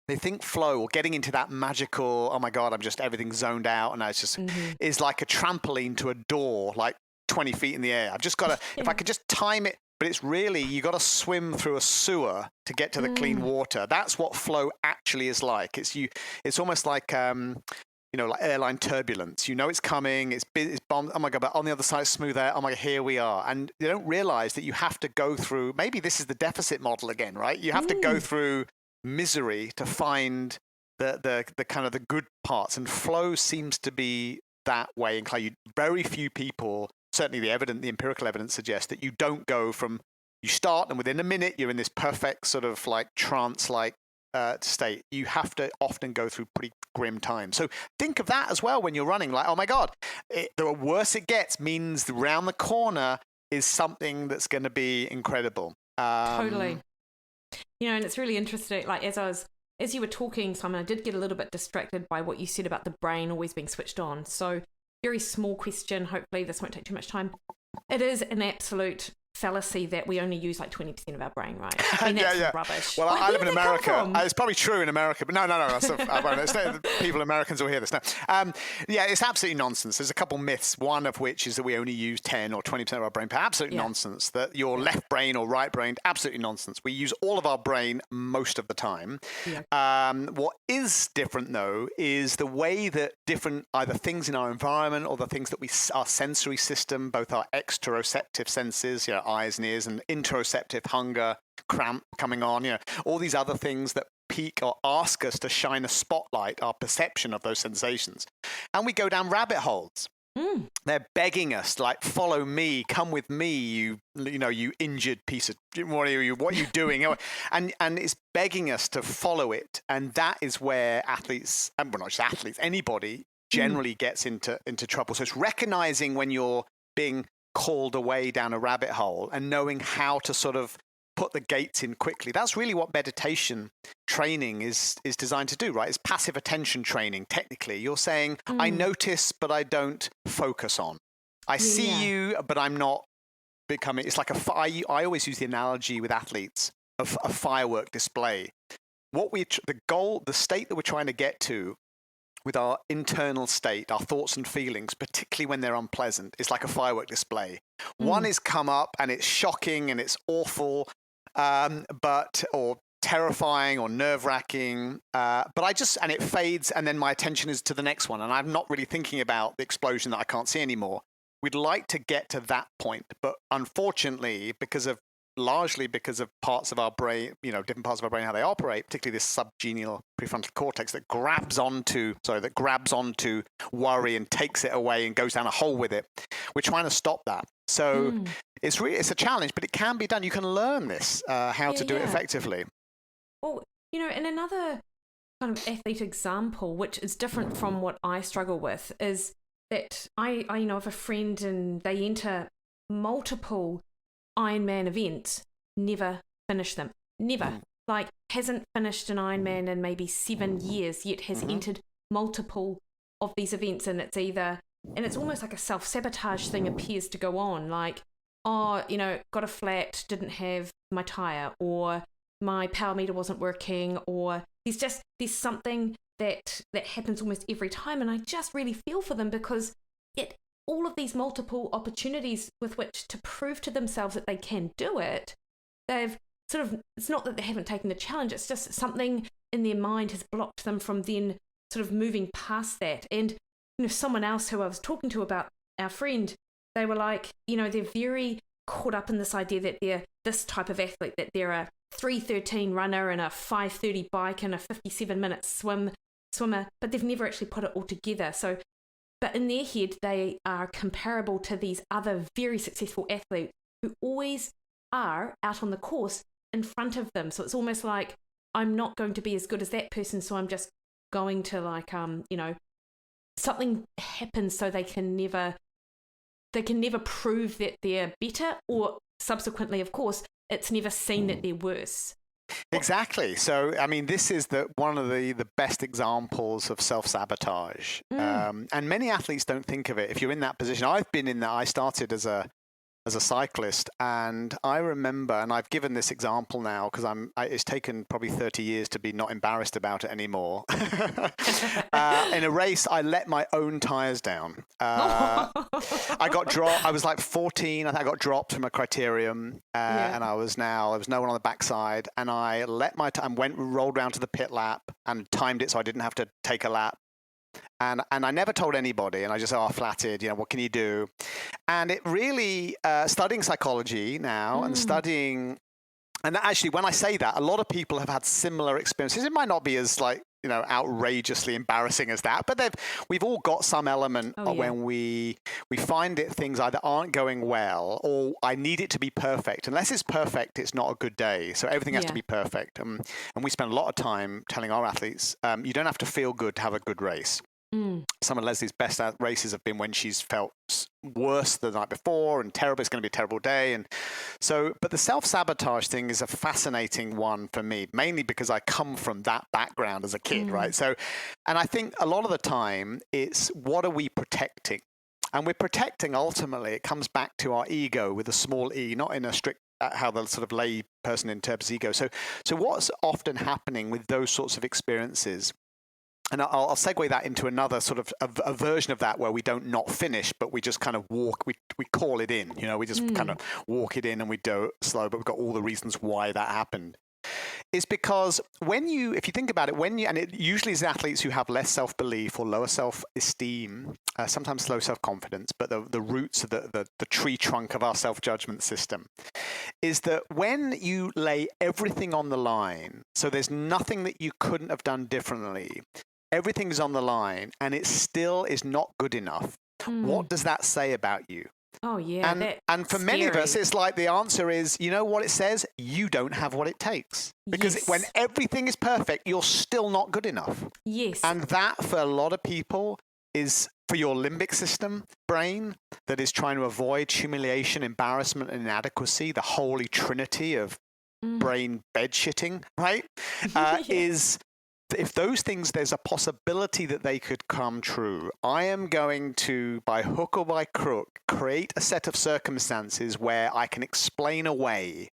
they think flow, or getting into that magical, oh my God, everything's zoned out, and it's just is like a trampoline to a door, like 20 feet in the air. I've just got to, if I could just time it, but it's really, you got to swim through a sewer to get to the clean water. That's what flow actually is like. It's almost like, like airline turbulence. It's coming, it's bombed, oh my God, but on the other side, smooth air, oh my God, here we are. And you don't realize that you have to go through, maybe this is the deficit model again, right? You have to go through misery to find the kind of the good parts. And flow seems to be that way. And very few people, certainly the empirical evidence suggests that you don't go from, you start and within a minute you're in this perfect sort of like trance-like state. You have to often go through pretty grim times. So think of that as well when you're running. Like, oh my God, the worse it gets means around the corner is something that's going to be incredible. Totally. And it's really interesting. Like as you were talking, Simon, I did get a little bit distracted by what you said about the brain always being switched on. So very small question. Hopefully this won't take too much time. It is an absolute fallacy that we only use like 20% of our brain, right? I mean, that's rubbish. Well, I live in America. It's probably true in America, but no. People, Americans will hear this. No. It's absolutely nonsense. There's a couple myths, one of which is that we only use 10 or 20% of our brain. Absolutely nonsense. That your left brain or right brain, absolutely nonsense. We use all of our brain most of the time. Yeah. What is different, though, is the way that different either things in our environment or the things that our sensory system, both our exteroceptive senses, eyes and ears, and interoceptive, hunger, cramp coming on, all these other things that critique or ask us to shine a spotlight, our perception of those sensations. And we go down rabbit holes. They're begging us, like, follow me, come with me, you injured piece of, what are you doing? And it's begging us to follow it. And that is where athletes, and well, not just athletes, anybody generally gets into trouble. So it's recognizing when you're being called away down a rabbit hole and knowing how to sort of put the gates in quickly. That's really what meditation training is designed to do, right? It's passive attention training. Technically, you're saying, I notice, but I don't focus on. I see you, but I'm not becoming. It's like I always use the analogy with athletes of a firework display. The state that we're trying to get to with our internal state, our thoughts and feelings, particularly when they're unpleasant, is like a firework display. One is come up and it's shocking and it's awful, or terrifying or nerve-wracking, and it fades, and then my attention is to the next one, and I'm not really thinking about the explosion that I can't see anymore. We'd like to get to that point, but unfortunately, largely because of parts of our brain, different parts of our brain, how they operate, particularly this subgenial prefrontal cortex that grabs onto worry and takes it away and goes down a hole with it. We're trying to stop that. So it's a challenge, but it can be done. You can learn this, how to do it effectively. Well, and another kind of athlete example, which is different from what I struggle with, is that I know of a friend and they enter multiple Ironman events, never finish them. Never. Like, hasn't finished an Ironman in maybe 7 years, yet has entered multiple of these events, and it's almost like a self-sabotage thing appears to go on, like, got a flat, didn't have my tire, or my power meter wasn't working, or there's something that happens almost every time, and I just really feel for them, because all of these multiple opportunities with which to prove to themselves that they can do it, they've sort of, it's not that they haven't taken the challenge, it's just something in their mind has blocked them from then sort of moving past that. And someone else who I was talking to about our friend, they were like, they're very caught up in this idea that they're this type of athlete, that they're a 3:13 runner and a 5:30 bike and a 57-minute swimmer, but they've never actually put it all together. So, but in their head, they are comparable to these other very successful athletes who always are out on the course in front of them. So it's almost like, I'm not going to be as good as that person, so I'm just going to something happens so they can never prove that they're better, or subsequently, of course, it's never seen that they're worse. Exactly. So, I mean, this is one of the best examples of self-sabotage. And many athletes don't think of it. If you're in that position, I've been in that. I started as a cyclist, and I remember, and I've given this example now because it's taken probably 30 years to be not embarrassed about it anymore. In a race, I let my own tires down. I got dropped. I was like 14. I think I got dropped from a criterium, and I was no one on the backside, and I let my rolled around to the pit lap and timed it so I didn't have to take a lap. And I never told anybody, and I just flattered, what can you do? And it really, studying psychology now and studying, and actually when I say that, a lot of people have had similar experiences. It might not be as outrageously embarrassing as that, but we've all got some element of when we find things either aren't going well, or I need it to be perfect. Unless it's perfect, it's not a good day. So everything has to be perfect. And we spend a lot of time telling our athletes, you don't have to feel good to have a good race. Some of Leslie's best races have been when she's felt worse the night before and terrible. It's going to be a terrible day. And so, but the self-sabotage thing is a fascinating one for me, mainly because I come from that background as a kid, right? So, and I think a lot of the time it's, what are we protecting? And we're protecting, ultimately, it comes back to our ego with a small e, not in a strict how the sort of lay person interprets ego. So what's often happening with those sorts of experiences, and I'll segue that into another sort of a version of that where we don't not finish, but we just kind of walk, we call it in, we just kind of walk it in, and we do it slow, but we've got all the reasons why that happened, is because if you think about it, and it usually is athletes who have less self-belief or lower self-esteem, sometimes low self-confidence, but the roots of the tree trunk of our self-judgment system is that when you lay everything on the line, so there's nothing that you couldn't have done differently, everything's on the line, and it still is not good enough. What does that say about you? Oh, yeah. And for many of us, it's like the answer is, you know what it says? You don't have what it takes. Because when everything is perfect, you're still not good enough. Yes. And that, for a lot of people, is for your limbic system brain that is trying to avoid humiliation, embarrassment, and inadequacy, the holy trinity of brain bed shitting, right? Is if those things, there's a possibility that they could come true, I am going to, by hook or by crook, create a set of circumstances where I can explain away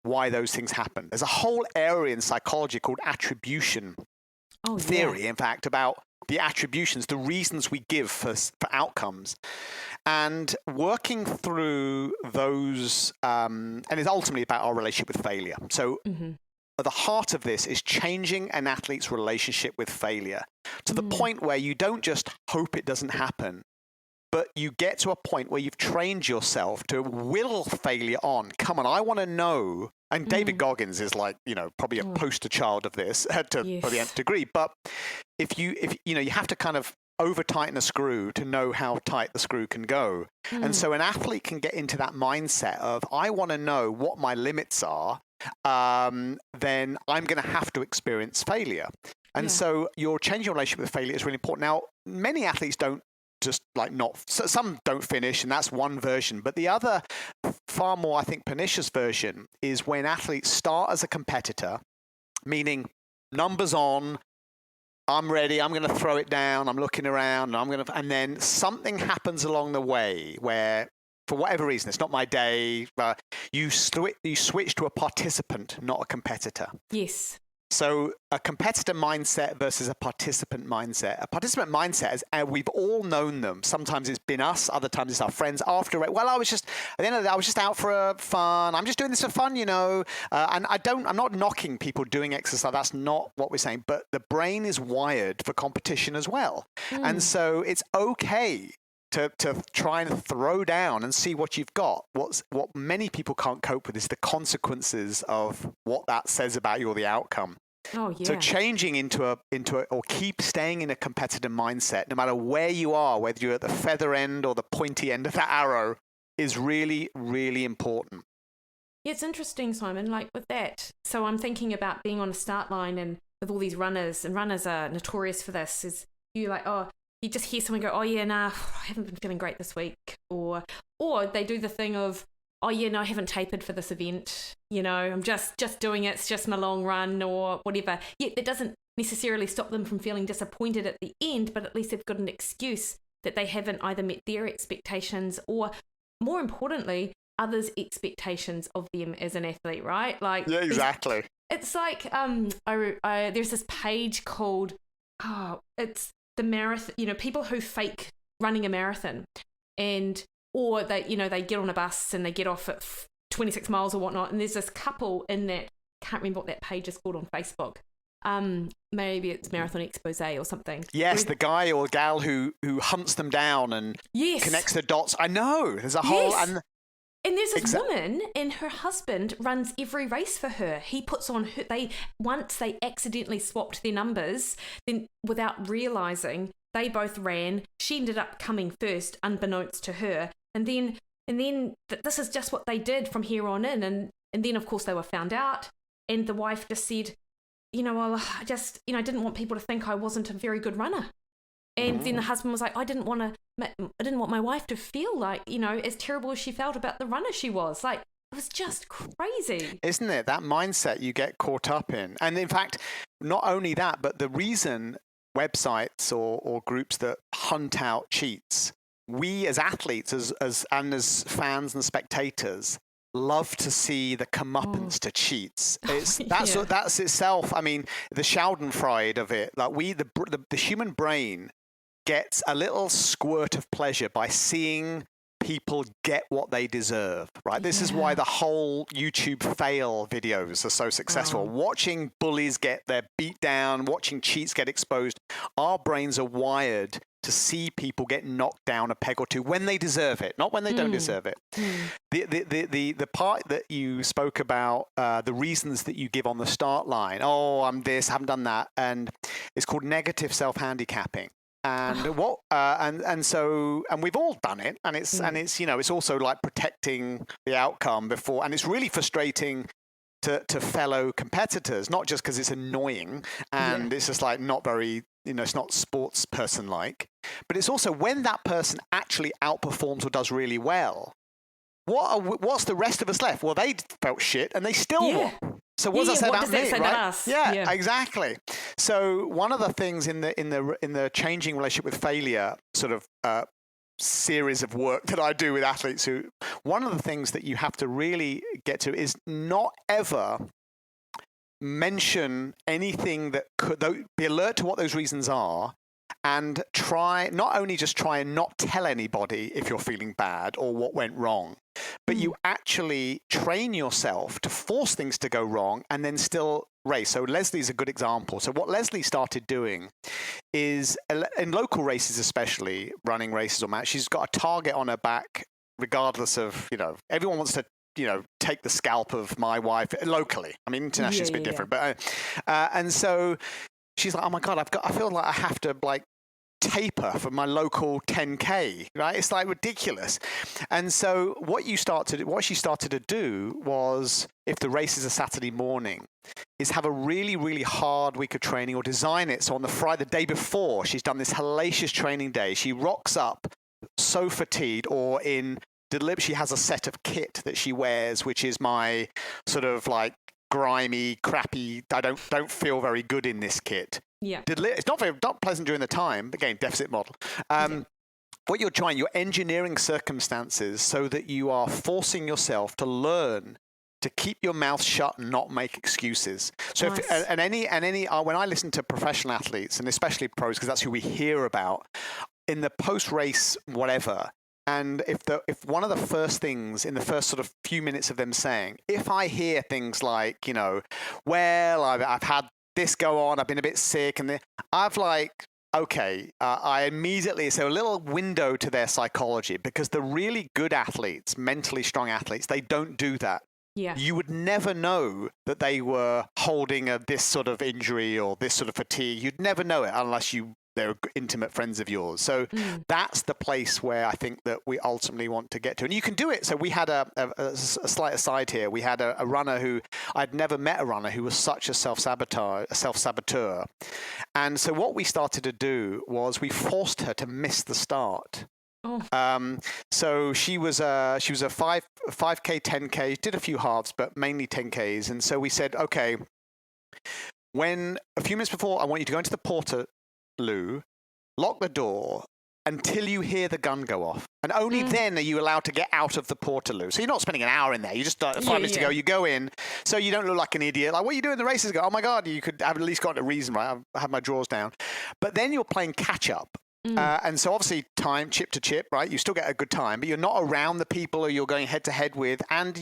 why those things happen. There's a whole area in psychology called attribution theory, in fact, about the attributions, the reasons we give for outcomes. And working through those, and it's ultimately about our relationship with failure. So at the heart of this is changing an athlete's relationship with failure to the point where you don't just hope it doesn't happen, but you get to a point where you've trained yourself to will failure on. Come on, I want to know. And David Goggins is like, probably a poster child of this for the nth degree. But if you have to kind of over tighten a screw to know how tight the screw can go. And so an athlete can get into that mindset of, I want to know what my limits are. Then I'm going to have to experience failure. And so your changing relationship with failure is really important. Now, many athletes don't just some don't finish, and that's one version. But the other, far more, I think, pernicious version is when athletes start as a competitor, meaning numbers on, I'm ready, I'm going to throw it down, I'm looking around, and then something happens along the way where, for whatever reason, it's not my day, you switch to a participant, not a competitor. Yes. So a competitor mindset versus a participant mindset. A participant mindset is, we've all known them. Sometimes it's been us, other times it's our friends after it. Well, at the end of the day, I was just out for fun. I'm just doing this for fun, And I'm not knocking people doing exercise. That's not what we're saying. But the brain is wired for competition as well. And so it's okay to try and throw down and see what you've got. What many people can't cope with is the consequences of what that says about you or the outcome. Oh, yeah. So changing into or keep staying in a competitive mindset, no matter where you are, whether you're at the feather end or the pointy end of that arrow, is really, really important. Yeah, it's interesting, Simon, like with that. So I'm thinking about being on a start line and with all these runners, and runners are notorious for this, is you you just hear someone go, oh yeah, nah, I haven't been feeling great this week. Or they do the thing of, oh yeah, no, I haven't tapered for this event. I'm just doing it. It's just my long run or whatever. Yet that doesn't necessarily stop them from feeling disappointed at the end, but at least they've got an excuse that they haven't either met their expectations or, more importantly, others' expectations of them as an athlete, right? Like, yeah, exactly. It's like there's this page called, it's the marathon, people who fake running a marathon, or they get on a bus and they get off at 26 miles or whatnot, and there's this couple in that, can't remember what that page is called on Facebook. Maybe it's Marathon Expose or something. Yes, the guy or gal who hunts them down and connects the dots. I know there's a whole and there's this woman, and her husband runs every race for her. He puts on once they accidentally swapped their numbers, then without realizing, they both ran. She ended up coming first, unbeknownst to her. And then this is just what they did from here on in. And then of course they were found out, and the wife just said, well, I just, didn't want people to think I wasn't a very good runner. And then the husband was like, I didn't want my wife to feel like, as terrible as she felt about the runner she was. Like, it was just crazy. Isn't it? That mindset you get caught up in. And in fact, not only that, but the reason websites or groups that hunt out cheats, we as athletes as fans and spectators love to see the comeuppance to cheats. That's itself. I mean, the Schadenfreude of it. Like the human brain gets a little squirt of pleasure by seeing people get what they deserve, right? This is why the whole YouTube fail videos are so successful. Watching bullies get their beat down, watching cheats get exposed. Our brains are wired to see people get knocked down a peg or two when they deserve it, not when they don't deserve it. The part that you spoke about, the reasons that you give on the start line, oh, I'm this, haven't done that, and it's called negative self-handicapping. And and we've all done it, and it's you know, it's also like protecting the outcome before, and it's really frustrating to fellow competitors, not just because it's annoying and it's just like not very, you know, it's not sports person like, but it's also when that person actually outperforms or does really well. What's the rest of us left? Well, they felt shit and they still won. So what does that say about me, right? Yeah, exactly. So one of the things in the changing relationship with failure sort of series of work that I do with athletes, one of the things that you have to really get to is not ever mention anything that could be alert to what those reasons are, and not only try and not tell anybody if you're feeling bad or what went wrong, but you actually train yourself to force things to go wrong and then still race. So Leslie's a good example. So what Leslie started doing is, in local races especially, running races or matches, she's got a target on her back regardless of, you know, everyone wants to, you know, take the scalp of my wife locally. I mean, internationally it's a bit different. But and so she's like, oh my God, I feel like I have to like taper for my local 10K, right? It's like ridiculous. And so what she started to do was, if the race is a Saturday morning, is have a really, really hard week of training, or design it so on the Friday, the day before, she's done this hellacious training day. She rocks up so fatigued, or she has a set of kit that she wears, which is my sort of like grimy, crappy, I don't feel very good in this kit. Yeah. It's not pleasant during the time. Again, deficit model. What you're engineering circumstances so that you are forcing yourself to learn to keep your mouth shut and not make excuses. So nice. When I listen to professional athletes, and especially pros, because that's who we hear about in the post-race whatever, and if one of the first things in the first sort of few minutes of them saying, if I hear things like, you know, well, I've had this go on, I've been a bit sick, and I've like, okay, I immediately, so a little window to their psychology, because the really good athletes, mentally strong athletes, they don't do that. Yeah. You would never know that they were holding this sort of injury or this sort of fatigue. You'd never know it unless they're intimate friends of yours. So that's the place where I think that we ultimately want to get to. And you can do it. So we had a slight aside here. We had a runner who, I'd never met a runner who was such a self-saboteur. And so what we started to do was we forced her to miss the start. So she was a 5K, 10K, did a few halves, but mainly 10Ks. And so we said, okay, when a few minutes before, I want you to go into the Portaloo, lock the door until you hear the gun go off. And only then are you allowed to get out of the Portaloo. So you're not spending an hour in there. You just 5 minutes to go, you go in. So you don't look like an idiot. Like, what are you doing in the races? Go, oh my God, you could have at least gotten a reason, right? I have my drawers down. But then you're playing catch up. And so obviously time, chip to chip, right? You still get a good time, but you're not around the people who you're going head to head with. And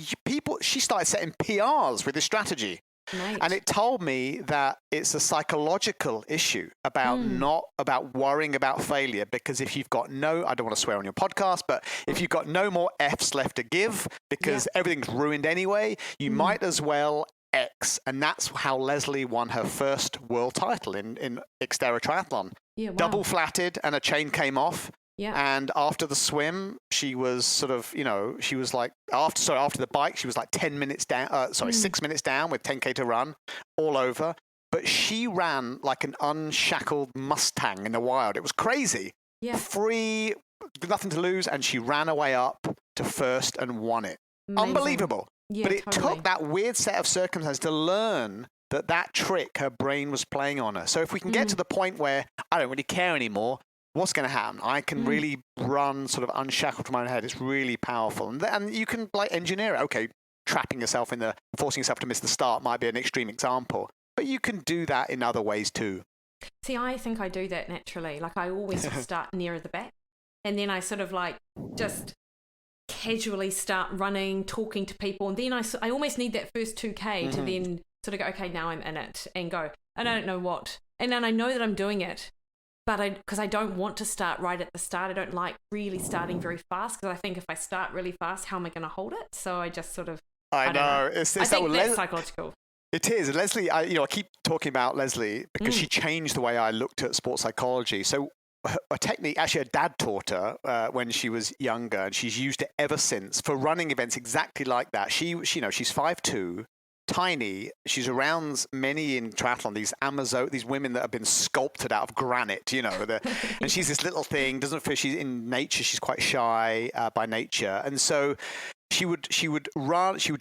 she started setting PRs with this strategy. Right. And it told me that it's a psychological issue about not about worrying about failure, because if you've got I don't want to swear on your podcast, but if you've got no more F's left to give because everything's ruined anyway, you might as well X. And that's how Leslie won her first world title in Xterra triathlon. Yeah, wow. Double flatted and a chain came off. Yeah. And after the swim, she was sort of, you know, she was like, after the bike, she was like 6 minutes down with 10K to run all over. But she ran like an unshackled Mustang in the wild. It was crazy. Yeah. Free, nothing to lose. And she ran her way up to first and won it. Amazing. Unbelievable. Yeah, but it took that weird set of circumstances to learn that trick her brain was playing on her. So if we can get to the point where I don't really care anymore, what's going to happen? I can really run sort of unshackled from my own head. It's really powerful. And you can like engineer it. Okay, trapping yourself forcing yourself to miss the start might be an extreme example, but you can do that in other ways too. See, I think I do that naturally. Like I always start nearer the back, and then I sort of like just casually start running, talking to people, and then I almost need that first 2K to then sort of go, okay, now I'm in it and go. And I don't know what. And then I know that I'm doing it, but because I don't want to start right at the start. I don't like really starting very fast, because I think if I start really fast, how am I going to hold it? So I just sort of, I don't know. I think that's psychological. It is. Leslie, I keep talking about Leslie because she changed the way I looked at sports psychology. So a technique, actually, her dad taught her when she was younger, and she's used it ever since for running events exactly like that. She's 5'2", tiny. She's around many in triathlon, these women that have been sculpted out of granite, and she's this little thing, doesn't feel, she's in nature, she's quite shy by nature. And so she would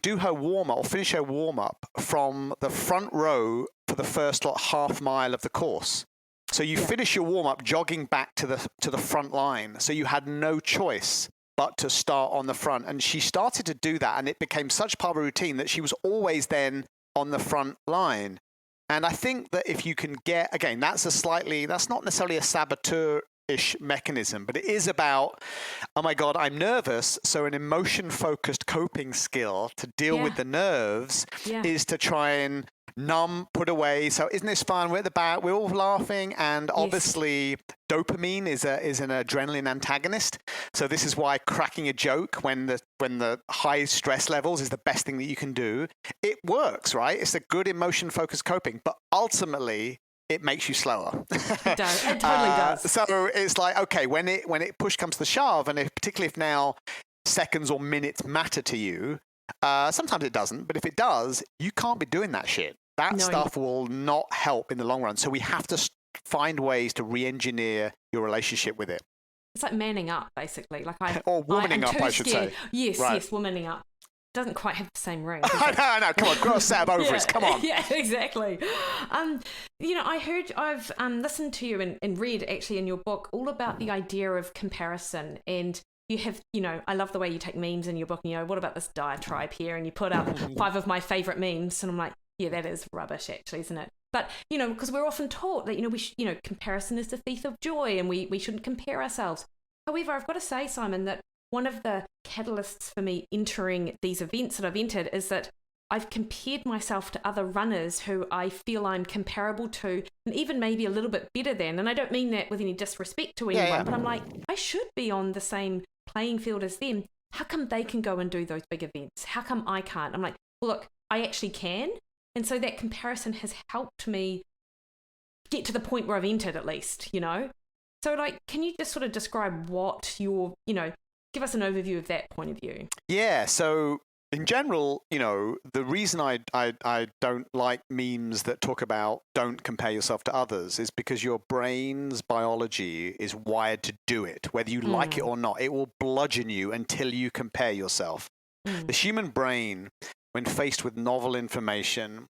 do her warm-up or finish her warm-up from the front row for the first half mile of the course. So you finish your warm-up jogging back to the front line. So you had no choice but to start on the front. And she started to do that, and it became such part of a routine that she was always then on the front line. And I think that if you can get, again, that's not necessarily a saboteur-ish mechanism, but it is about, oh my God, I'm nervous. So an emotion-focused coping skill to deal with the nerves is to try and numb, put away. So isn't this fun? We're at the back, we're all laughing, and obviously dopamine is an adrenaline antagonist. So this is why cracking a joke when the high stress levels is the best thing that you can do. It works, right? It's a good emotion focused coping, but ultimately it makes you slower. It does. It totally does. So it's like, okay, when it push comes to the shove, and particularly if now seconds or minutes matter to you, sometimes it doesn't, but if it does, you can't be doing that shit. That stuff will not help in the long run. So we have to find ways to re-engineer your relationship with it. It's like manning up, basically. Or womaning up, I should say. Yes, womaning up. Doesn't quite have the same ring. No, come on, grow a set of ovaries, come on. Yeah, exactly. I've listened to you and read actually in your book all about the idea of comparison, and you have, I love the way you take memes in your book, and what about this diatribe here? And you put up 5 of my favorite memes, and I'm like, yeah, that is rubbish, actually, isn't it? But, because we're often taught that, comparison is the thief of joy, and we shouldn't compare ourselves. However, I've got to say, Simon, that one of the catalysts for me entering these events that I've entered is that I've compared myself to other runners who I feel I'm comparable to, and even maybe a little bit better than. And I don't mean that with any disrespect to anyone, but I'm like, I should be on the same playing field as them. How come they can go and do those big events? How come I can't? I'm like, well, look, I actually can. And so that comparison has helped me get to the point where I've entered, at least, So, can you just sort of describe what give us an overview of that point of view? Yeah, so in general, the reason I don't like memes that talk about don't compare yourself to others is because your brain's biology is wired to do it. Whether you like it or not, it will bludgeon you until you compare yourself. The human brain, when faced with novel information,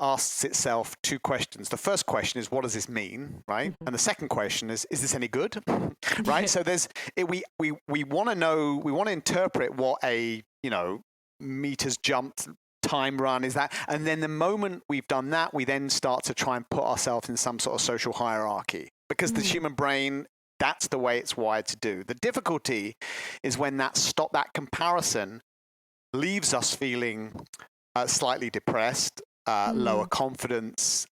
asks itself 2 questions. The first question is, what does this mean, right? And the second question is this any good, right? So we want to know, we want to interpret what a meters jumped time run is that, and then the moment we've done that, we then start to try and put ourselves in some sort of social hierarchy, because the human brain, that's the way it's wired to do. The difficulty is when that comparison leaves us feeling slightly depressed, lower confidence,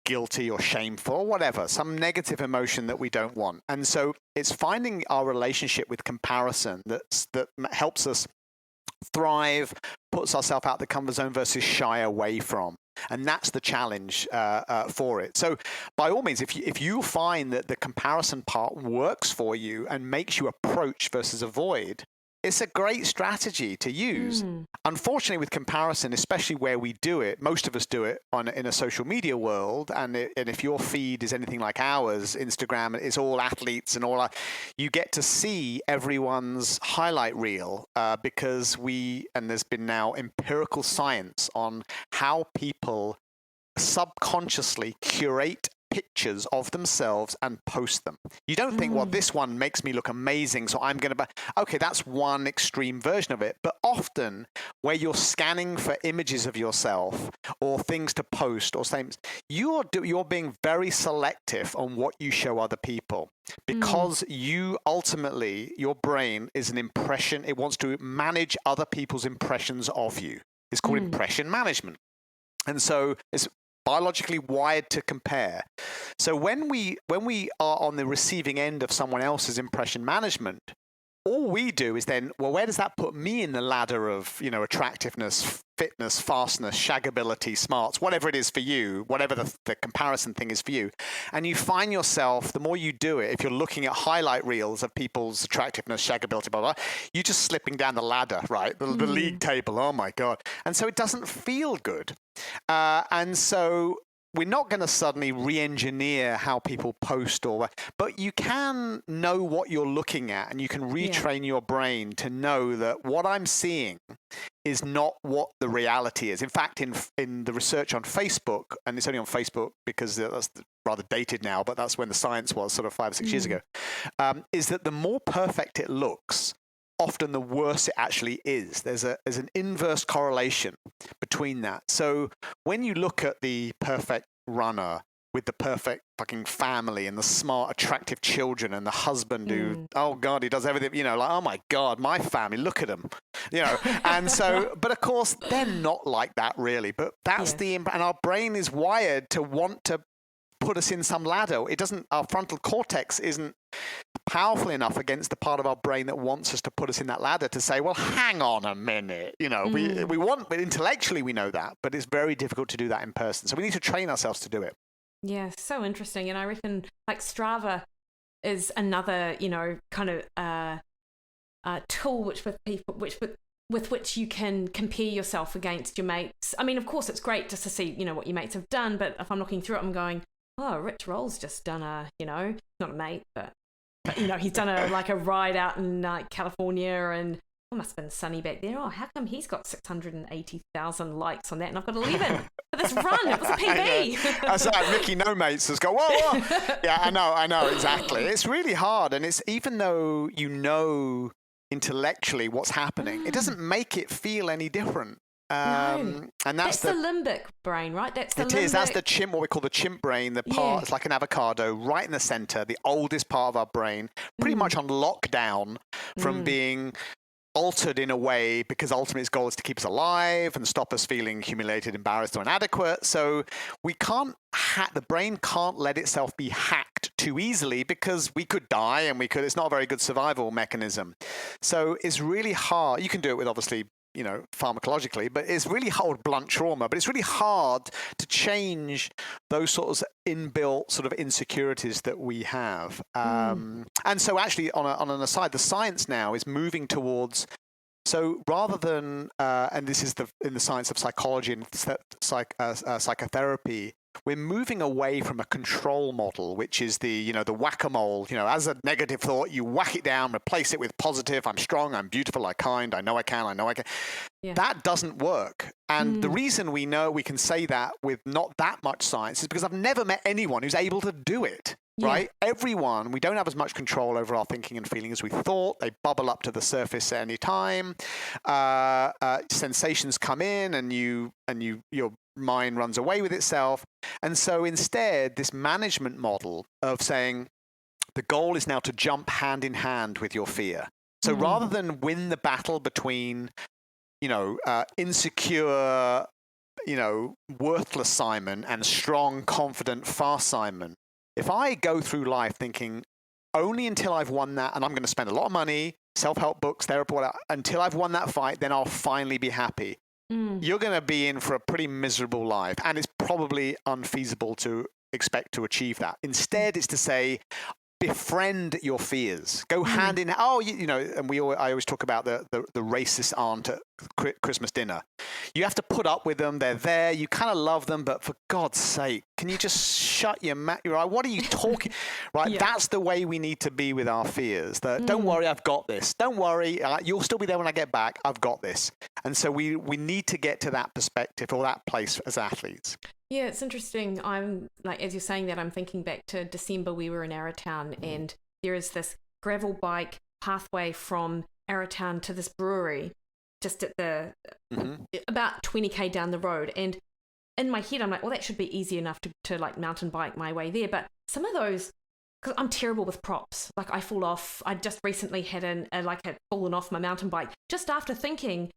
guilty or shameful, whatever, some negative emotion that we don't want. And so it's finding our relationship with comparison that helps us thrive, puts ourselves out the comfort zone versus shy away from. And that's the challenge for it. So by all means, if you find that the comparison part works for you and makes you approach versus avoid, it's a great strategy to use. Unfortunately, with comparison, especially where we do it, most of us do it in a social media world. And if your feed is anything like ours, Instagram, it's all athletes and all. You get to see everyone's highlight reel because there's been now empirical science on how people subconsciously curate pictures of themselves and post them. You don't think, well, this one makes me look amazing, so I'm going to... Okay, that's one extreme version of it. But often where you're scanning for images of yourself or things to post or things, you're being very selective on what you show other people, because you ultimately, your brain is an impression. It wants to manage other people's impressions of you. It's called impression management. And so it's biologically wired to compare. So when we are on the receiving end of someone else's impression management, all we do is then, well, where does that put me in the ladder of, attractiveness, fitness, fastness, shaggability, smarts, whatever it is for you, whatever the comparison thing is for you. And you find yourself, the more you do it, if you're looking at highlight reels of people's attractiveness, shaggability, blah, blah, you're just slipping down the ladder, right? The league table, oh my God. And so it doesn't feel good. And so we're not going to suddenly re-engineer how people post but you can know what you're looking at, and you can retrain your brain to know that what I'm seeing is not what the reality is. In fact, in the research on Facebook, and it's only on Facebook because that's rather dated now, but that's when the science was sort of 5 or 6 years ago, is that the more perfect it looks, often the worse it actually is. There's an inverse correlation between that. So when you look at the perfect runner with the perfect fucking family and the smart, attractive children and the husband who, oh God, he does everything, like, oh my God, my family, look at them, And so, but of course, they're not like that really. But that's and our brain is wired to want to put us in some ladder. Our frontal cortex isn't powerful enough against the part of our brain that wants us to put us in that ladder to say, well, hang on a minute, we want, but intellectually we know that, but it's very difficult to do that in person. So we need to train ourselves to do it. Yeah, so interesting. And I reckon like Strava is another, kind of tool with which you can compare yourself against your mates. I mean, of course, it's great just to see, what your mates have done. But if I'm looking through it, I'm going, oh, Rich Roll's just done not a mate, but he's done a ride out in California, and it must have been sunny back there. Oh, how come he's got 680,000 likes on that, and I've got to leave him for this run? It was a PB. That's like Mikki No Mates has gone, whoa. Yeah, I know, exactly. It's really hard, and it's, even though intellectually what's happening, it doesn't make it feel any different. No. And that's the limbic brain, right? That's the limbic. That's the chimp, what we call the chimp brain, the part, it's like an avocado right in the center, the oldest part of our brain, pretty much on lockdown from being altered in a way, because ultimately its goal is to keep us alive and stop us feeling humiliated, embarrassed, or inadequate. So we can't the brain can't let itself be hacked too easily, because we could die, and it's not a very good survival mechanism. So it's really hard. You can do it with, obviously, pharmacologically, but it's really hard, blunt trauma, but it's really hard to change those sorts of inbuilt sort of insecurities that we have. And so actually, on an aside, the science now is moving towards, so rather than, and this is in the science of psychology and psychotherapy, we're moving away from a control model, which is the whack-a-mole. As a negative thought, you whack it down, replace it with positive. I'm strong, I'm beautiful, I'm kind, I know I can. Yeah. That doesn't work. And the reason we know we can say that with not that much science is because I've never met anyone who's able to do it. Right? Everyone, we don't have as much control over our thinking and feeling as we thought. They bubble up to the surface at any time. Sensations come in, and your mind runs away with itself. And so instead, this management model of saying the goal is now to jump hand in hand with your fear. So rather than win the battle between, insecure, worthless Simon and strong, confident, fast Simon, if I go through life thinking only until I've won that, and I'm going to spend a lot of money, self-help books, therapy, until I've won that fight, then I'll finally be happy. You're going to be in for a pretty miserable life, and it's probably unfeasible to expect to achieve that. Instead, it's to say, befriend your fears. Go hand in. And I always talk about the racist aunt Christmas dinner. You have to put up with them. They're there. You kind of love them, but for God's sake, can you just shut your mouth? What are you talking? Right? Yeah. That's the way we need to be with our fears. Don't worry, I've got this. Don't worry, you'll still be there when I get back. I've got this. And so we need to get to that perspective or that place as athletes. Yeah, it's interesting. I'm like, as you're saying that, I'm thinking back to December. We were in Arrowtown, and there is this gravel bike pathway from Arrowtown to this brewery just at the about 20k down the road. And in my head, I'm like, well, that should be easy enough to like mountain bike my way there. But some of those, because I'm terrible with props, like I fall off. I just recently had had fallen off my mountain bike just after thinking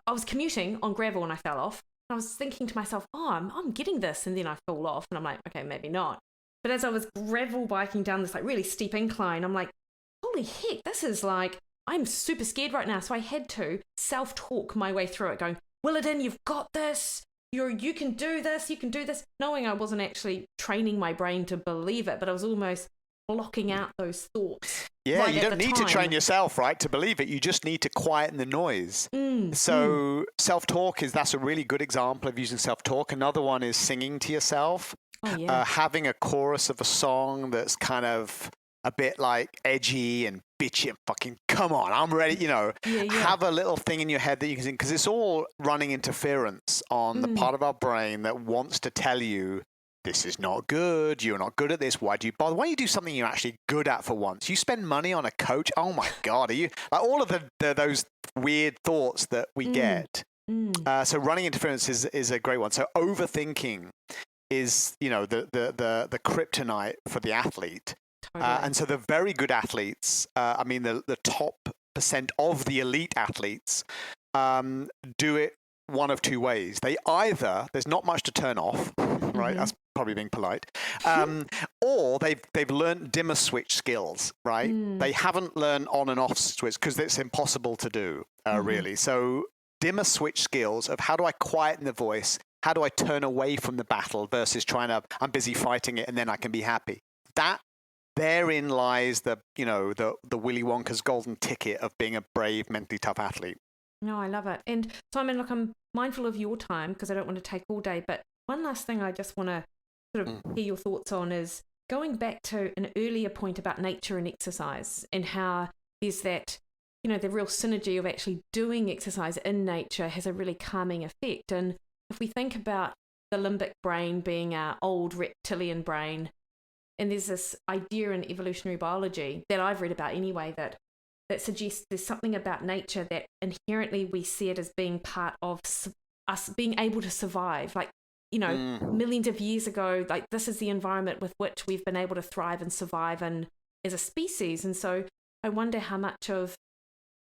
I was commuting on gravel and I fell off. I was thinking to myself, oh, I'm getting this, and then I fall off, and I'm like, okay, maybe not. But as I was gravel biking down this like really steep incline, I'm like, holy heck, this is like, I'm super scared right now. So I had to self-talk my way through it, going, Williden, you've got this. You can do this. You can do this. Knowing I wasn't actually training my brain to believe it, but I was almost blocking out those thoughts. Yeah, right you don't need time. to train yourself, right, to believe it. You just need to quieten the noise. So self-talk that's a really good example of using self-talk. Another one is singing to yourself. Oh, yeah. Having a chorus of a song that's kind of a bit like edgy and bitchy and fucking, come on, I'm ready, have a little thing in your head that you can sing, because it's all running interference on the part of our brain that wants to tell you, this is not good. You're not good at this. Why do you bother? Why don't you do something you're actually good at for once? You spend money on a coach. Oh my God. Are you like all of those weird thoughts that we get? So running interference is a great one. So overthinking is, the kryptonite for the athlete. Totally. And so the very good athletes, the top percent of the elite athletes, do it one of two ways. They either, there's not much to turn off, right? That's probably being polite. Or they've learned dimmer switch skills, right? They haven't learned on and off switch because it's impossible to do, really. So dimmer switch skills of how do I quieten the voice? How do I turn away from the battle versus I'm busy fighting it and then I can be happy. Therein lies the Willy Wonka's golden ticket of being a brave, mentally tough athlete. No, I love it. And Simon, look, I'm mindful of your time because I don't want to take all day. But one last thing I just want to sort of hear your thoughts on is going back to an earlier point about nature and exercise and how there's that, the real synergy of actually doing exercise in nature has a really calming effect. And if we think about the limbic brain being our old reptilian brain, and there's this idea in evolutionary biology that I've read about anyway that suggests there's something about nature that inherently we see it as being part of us being able to survive. Like, millions of years ago, like this is the environment with which we've been able to thrive and survive and as a species. And so I wonder how much of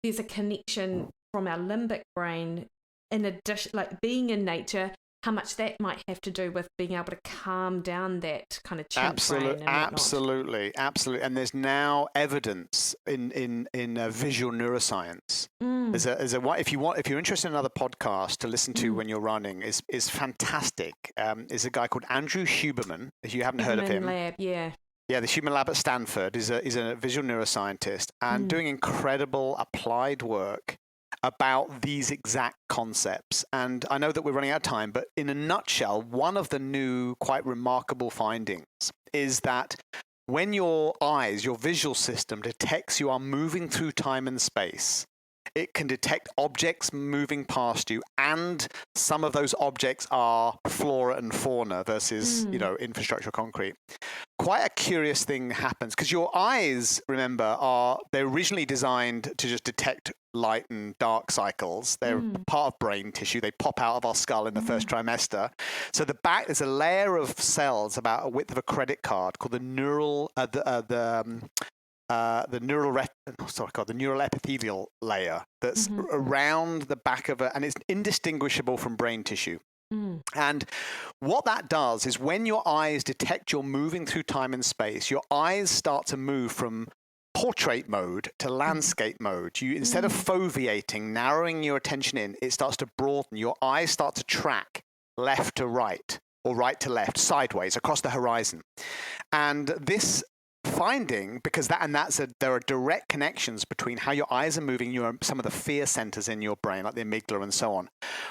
there's a connection from our limbic brain in addition, like being in nature, how much that might have to do with being able to calm down that kind of chimp brain. Absolutely. And there's now evidence in visual neuroscience. There's if you're interested in another podcast to listen to when you're running, is fantastic. Is a guy called Andrew Huberman. If you haven't heard of him, Lab, yeah. Yeah, the Human Lab at Stanford is a visual neuroscientist and doing incredible applied work about these exact concepts. And I know that we're running out of time, but in a nutshell, one of the new quite remarkable findings is that when your visual system detects you are moving through time and space, it can detect objects moving past you, and some of those objects are flora and fauna versus, infrastructure concrete. Quite a curious thing happens because your eyes, remember, they're originally designed to just detect light and dark cycles. They're part of brain tissue. They pop out of our skull in the first trimester. So there's a layer of cells about a width of a credit card called the neural epithelial layer that's around the back of and it's indistinguishable from brain tissue. And what that does is when your eyes detect you're moving through time and space, your eyes start to move from portrait mode to landscape mode. You, instead of foveating, narrowing your attention in, it starts to broaden. Your eyes start to track left to right or right to left, sideways across the horizon. And this finding, because there are direct connections between how your eyes are moving, some of the fear centers in your brain, like the amygdala and so on.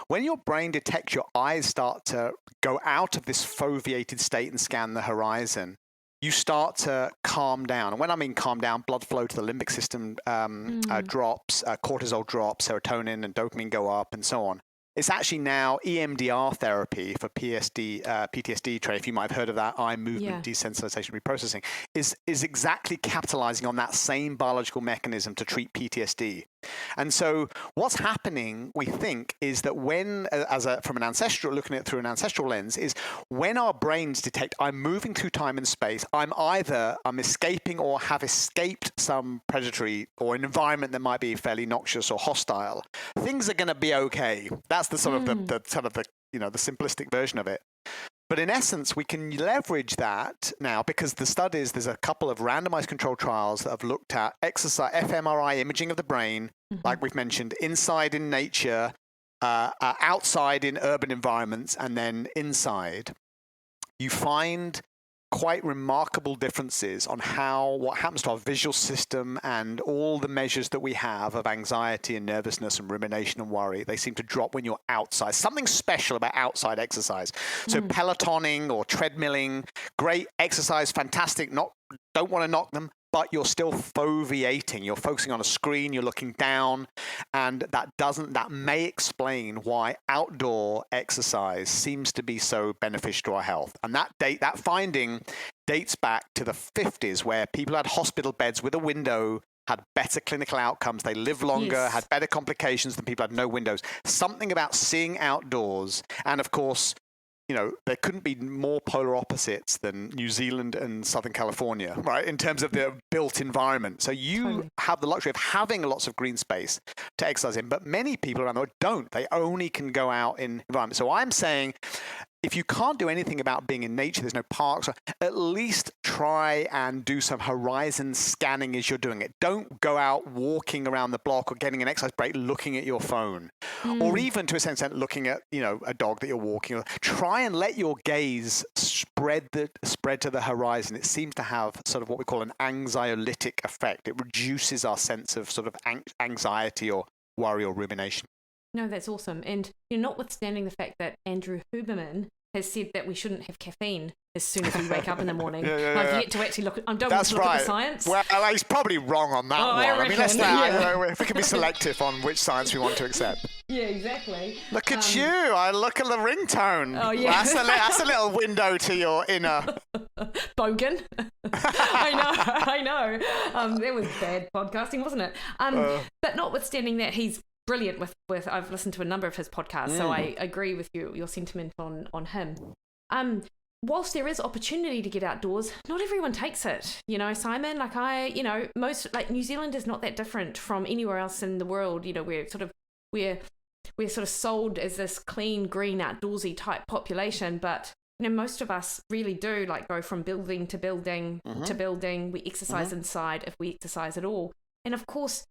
When your brain detects your eyes start to go out of this foveated state and scan the horizon, you start to calm down. And when I mean calm down, blood flow to the limbic system drops, cortisol drops, serotonin and dopamine go up, and so on. It's actually now EMDR therapy for PTSD training. If you might have heard of that, eye movement desensitization reprocessing, is exactly capitalizing on that same biological mechanism to treat PTSD. And so what's happening, we think, is that when, from an ancestral, looking at it through an ancestral lens, is when our brains detect I'm moving through time and space, I'm escaping or have escaped some predatory or an environment that might be fairly noxious or hostile, things are going to be okay. That's the sort of the simplistic version of it. But in essence, we can leverage that now because there's a couple of randomized controlled trials that have looked at exercise, fMRI imaging of the brain, like we've mentioned, inside in nature, outside in urban environments, and then inside. You find quite remarkable differences on what happens to our visual system and all the measures that we have of anxiety and nervousness and rumination and worry. They seem to drop when you're outside. Something special about outside exercise. So pelotoning or treadmilling, great exercise, fantastic. Don't want to knock them, but you're still foveating. You're focusing on a screen, you're looking down, and that may explain why outdoor exercise seems to be so beneficial to our health. And that finding dates back to the 50s, where people had hospital beds with a window, had better clinical outcomes, they lived longer, had better complications than people who had no windows. Something about seeing outdoors, and of course, there couldn't be more polar opposites than New Zealand and Southern California, right, in terms of the built environment. So you have the luxury of having lots of green space to exercise in, but many people around the world don't. They only can go out in environment. So I'm saying, if you can't do anything about being in nature, there's no parks, at least try and do some horizon scanning as you're doing it. Don't go out walking around the block or getting an exercise break looking at your phone, or even to a certain extent looking at a dog that you're walking. Try and let your gaze spread to the horizon. It seems to have sort of what we call an anxiolytic effect. It reduces our sense of sort of anxiety or worry or rumination. No, that's awesome. And notwithstanding the fact that Andrew Huberman has said that we shouldn't have caffeine as soon as we wake up in the morning. I've yet to actually look. I don't want to look at the science. Well, he's probably wrong on that one. I mean, if we can be selective on which science we want to accept. Yeah, exactly. Look at you! I look at the ringtone. Oh yeah, that's a little window to your inner bogan. I know. That was bad podcasting, wasn't it? But notwithstanding that, he's brilliant with I've listened to a number of his podcasts, so I agree with your sentiment on him. Whilst there is opportunity to get outdoors, not everyone takes it. Simon, New Zealand is not that different from anywhere else in the world. We're sort of sold as this clean, green, outdoorsy type population, but most of us really do go from building to building to building. We exercise inside if we exercise at all, and of course,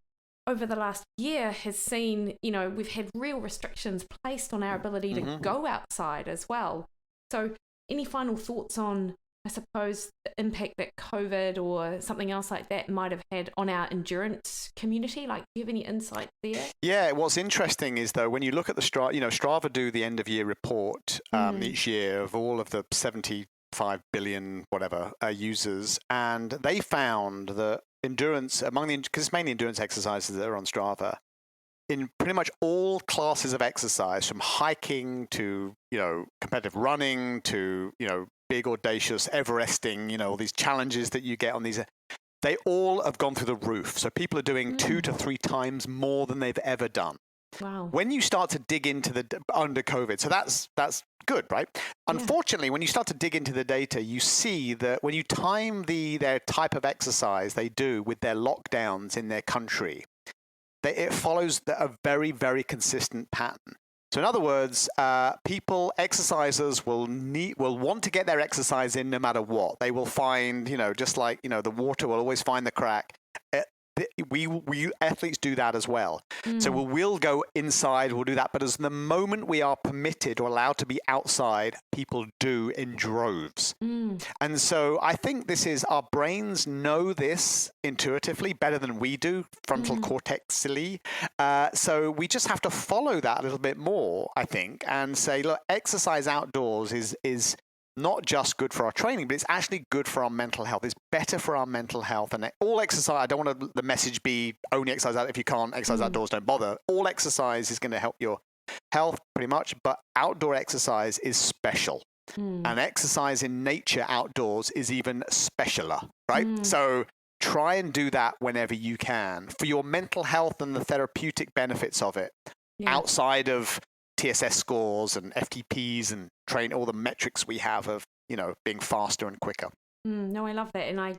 over the last year has seen, we've had real restrictions placed on our ability to go outside as well. So any final thoughts on, I suppose, the impact that COVID or something else like that might have had on our endurance community? Do you have any insight there? Yeah, what's interesting is, though, when you look at the Strava do the end of year report each year of all of the 75 billion users, and they found that endurance because it's mainly endurance exercises that are on Strava, in pretty much all classes of exercise, from hiking to competitive running to big audacious Everesting, all these challenges that you get on these, they all have gone through the roof. So people are doing 2 to 3 times more than they've ever done. Wow. When you start to dig into under COVID, so that's good, right? Yeah. Unfortunately, when you start to dig into the data, you see that when you time their type of exercise they do with their lockdowns in their country, it follows a very, very consistent pattern. So in other words, exercisers will want to get their exercise in no matter what. They will find, just like, the water will always find the crack. we athletes do that as well. So we'll go inside, we'll do that. But as the moment we are permitted or allowed to be outside, people do in droves. And so I think this is, our brains know this intuitively better than we do, frontal cortexally. So we just have to follow that a little bit more, I think, and say, look, exercise outdoors is not just good for our training, but it's actually good for our mental health. It's better for our mental health. And all exercise, I don't want the message be only exercise out. If you can't exercise outdoors, don't bother. All exercise is going to help your health pretty much, but outdoor exercise is special. And exercise in nature outdoors is even specialer, right? So try and do that whenever you can for your mental health and the therapeutic benefits of it, outside of TSS scores and FTPs and train all the metrics we have of, being faster and quicker. No, I love that. And I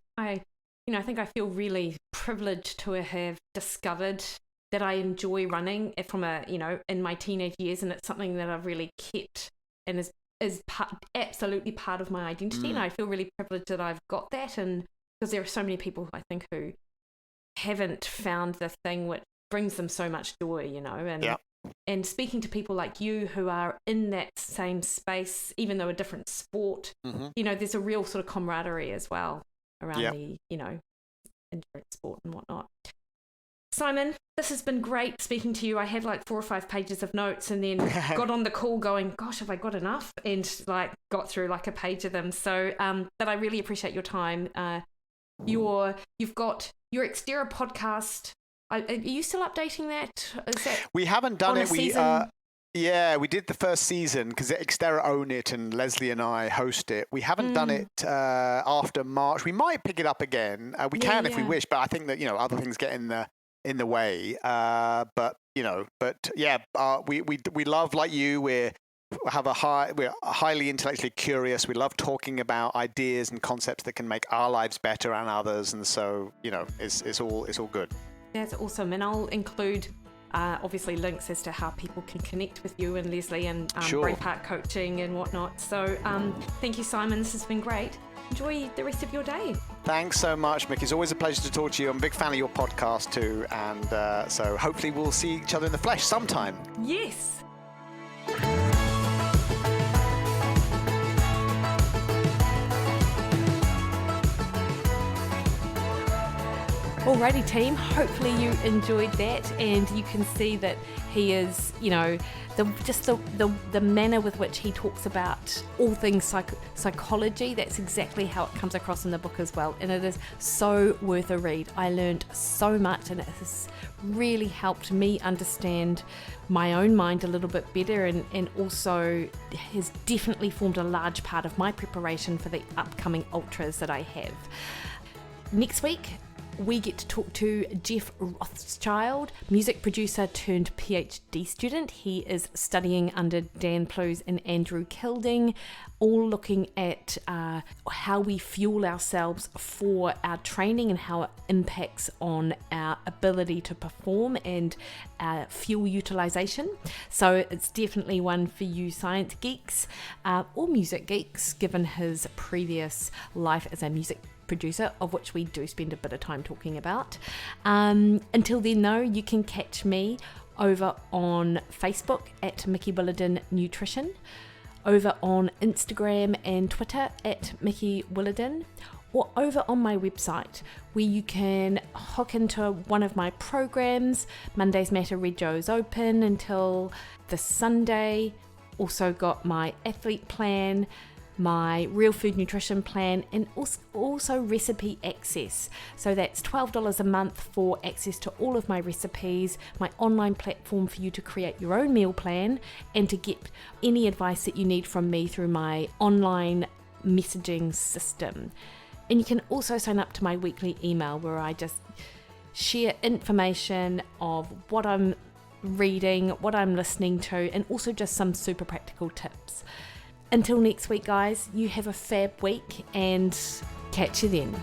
think I feel really privileged to have discovered that I enjoy running from in my teenage years. And it's something that I've really kept and is absolutely part of my identity. And I feel really privileged that I've got that. And because there are so many people, I think, who haven't found the thing which brings them so much joy, and speaking to people like you who are in that same space, even though a different sport, there's a real sort of camaraderie as well around the, endurance sport and whatnot. Simon, this has been great speaking to you. I had like 4 or 5 pages of notes and then got on the call going, gosh, have I got enough? And got through like a page of them. So, but I really appreciate your time. You've got your Xterra podcast. Are you still updating that? We haven't done it. We did the first season because Xterra own it and Leslie and I host it. We haven't done it after March. We might pick it up again. We can if we wish, but I think that other things get in the way. We love, like you. We're highly intellectually curious. We love talking about ideas and concepts that can make our lives better and others. And so it's all good. That's awesome. And I'll include obviously links as to how people can connect with you and Leslie and Brain Park coaching and whatnot. So thank you, Simon. This has been great. Enjoy the rest of your day. Thanks so much, Mikki. It's always a pleasure to talk to you. I'm a big fan of your podcast too. And so hopefully we'll see each other in the flesh sometime. Yes. Alrighty team, hopefully you enjoyed that, and you can see that he is, the manner with which he talks about all things psychology, that's exactly how it comes across in the book as well, and it is so worth a read. I learned so much, and it has really helped me understand my own mind a little bit better, and also has definitely formed a large part of my preparation for the upcoming ultras that I have. Next week, we get to talk to Jeff Rothschild, music producer turned PhD student. He is studying under Dan Plews and Andrew Kilding, all looking at how we fuel ourselves for our training and how it impacts on our ability to perform and fuel utilization. So it's definitely one for you science geeks or music geeks, given his previous life as a music producer, of which we do spend a bit of time talking about. Until then though, you can catch me over on Facebook at Mikki Williden Nutrition, over on Instagram and Twitter at Mikki Williden, or over on my website where you can hook into one of my programs. Mondays Matter Red Joe's open until this Sunday. Also got my athlete plan, my real food nutrition plan, and also recipe access. So that's $12 a month for access to all of my recipes, my online platform for you to create your own meal plan, and to get any advice that you need from me through my online messaging system. And you can also sign up to my weekly email where I just share information of what I'm reading, what I'm listening to, and also just some super practical tips. Until next week, guys, you have a fab week and catch you then.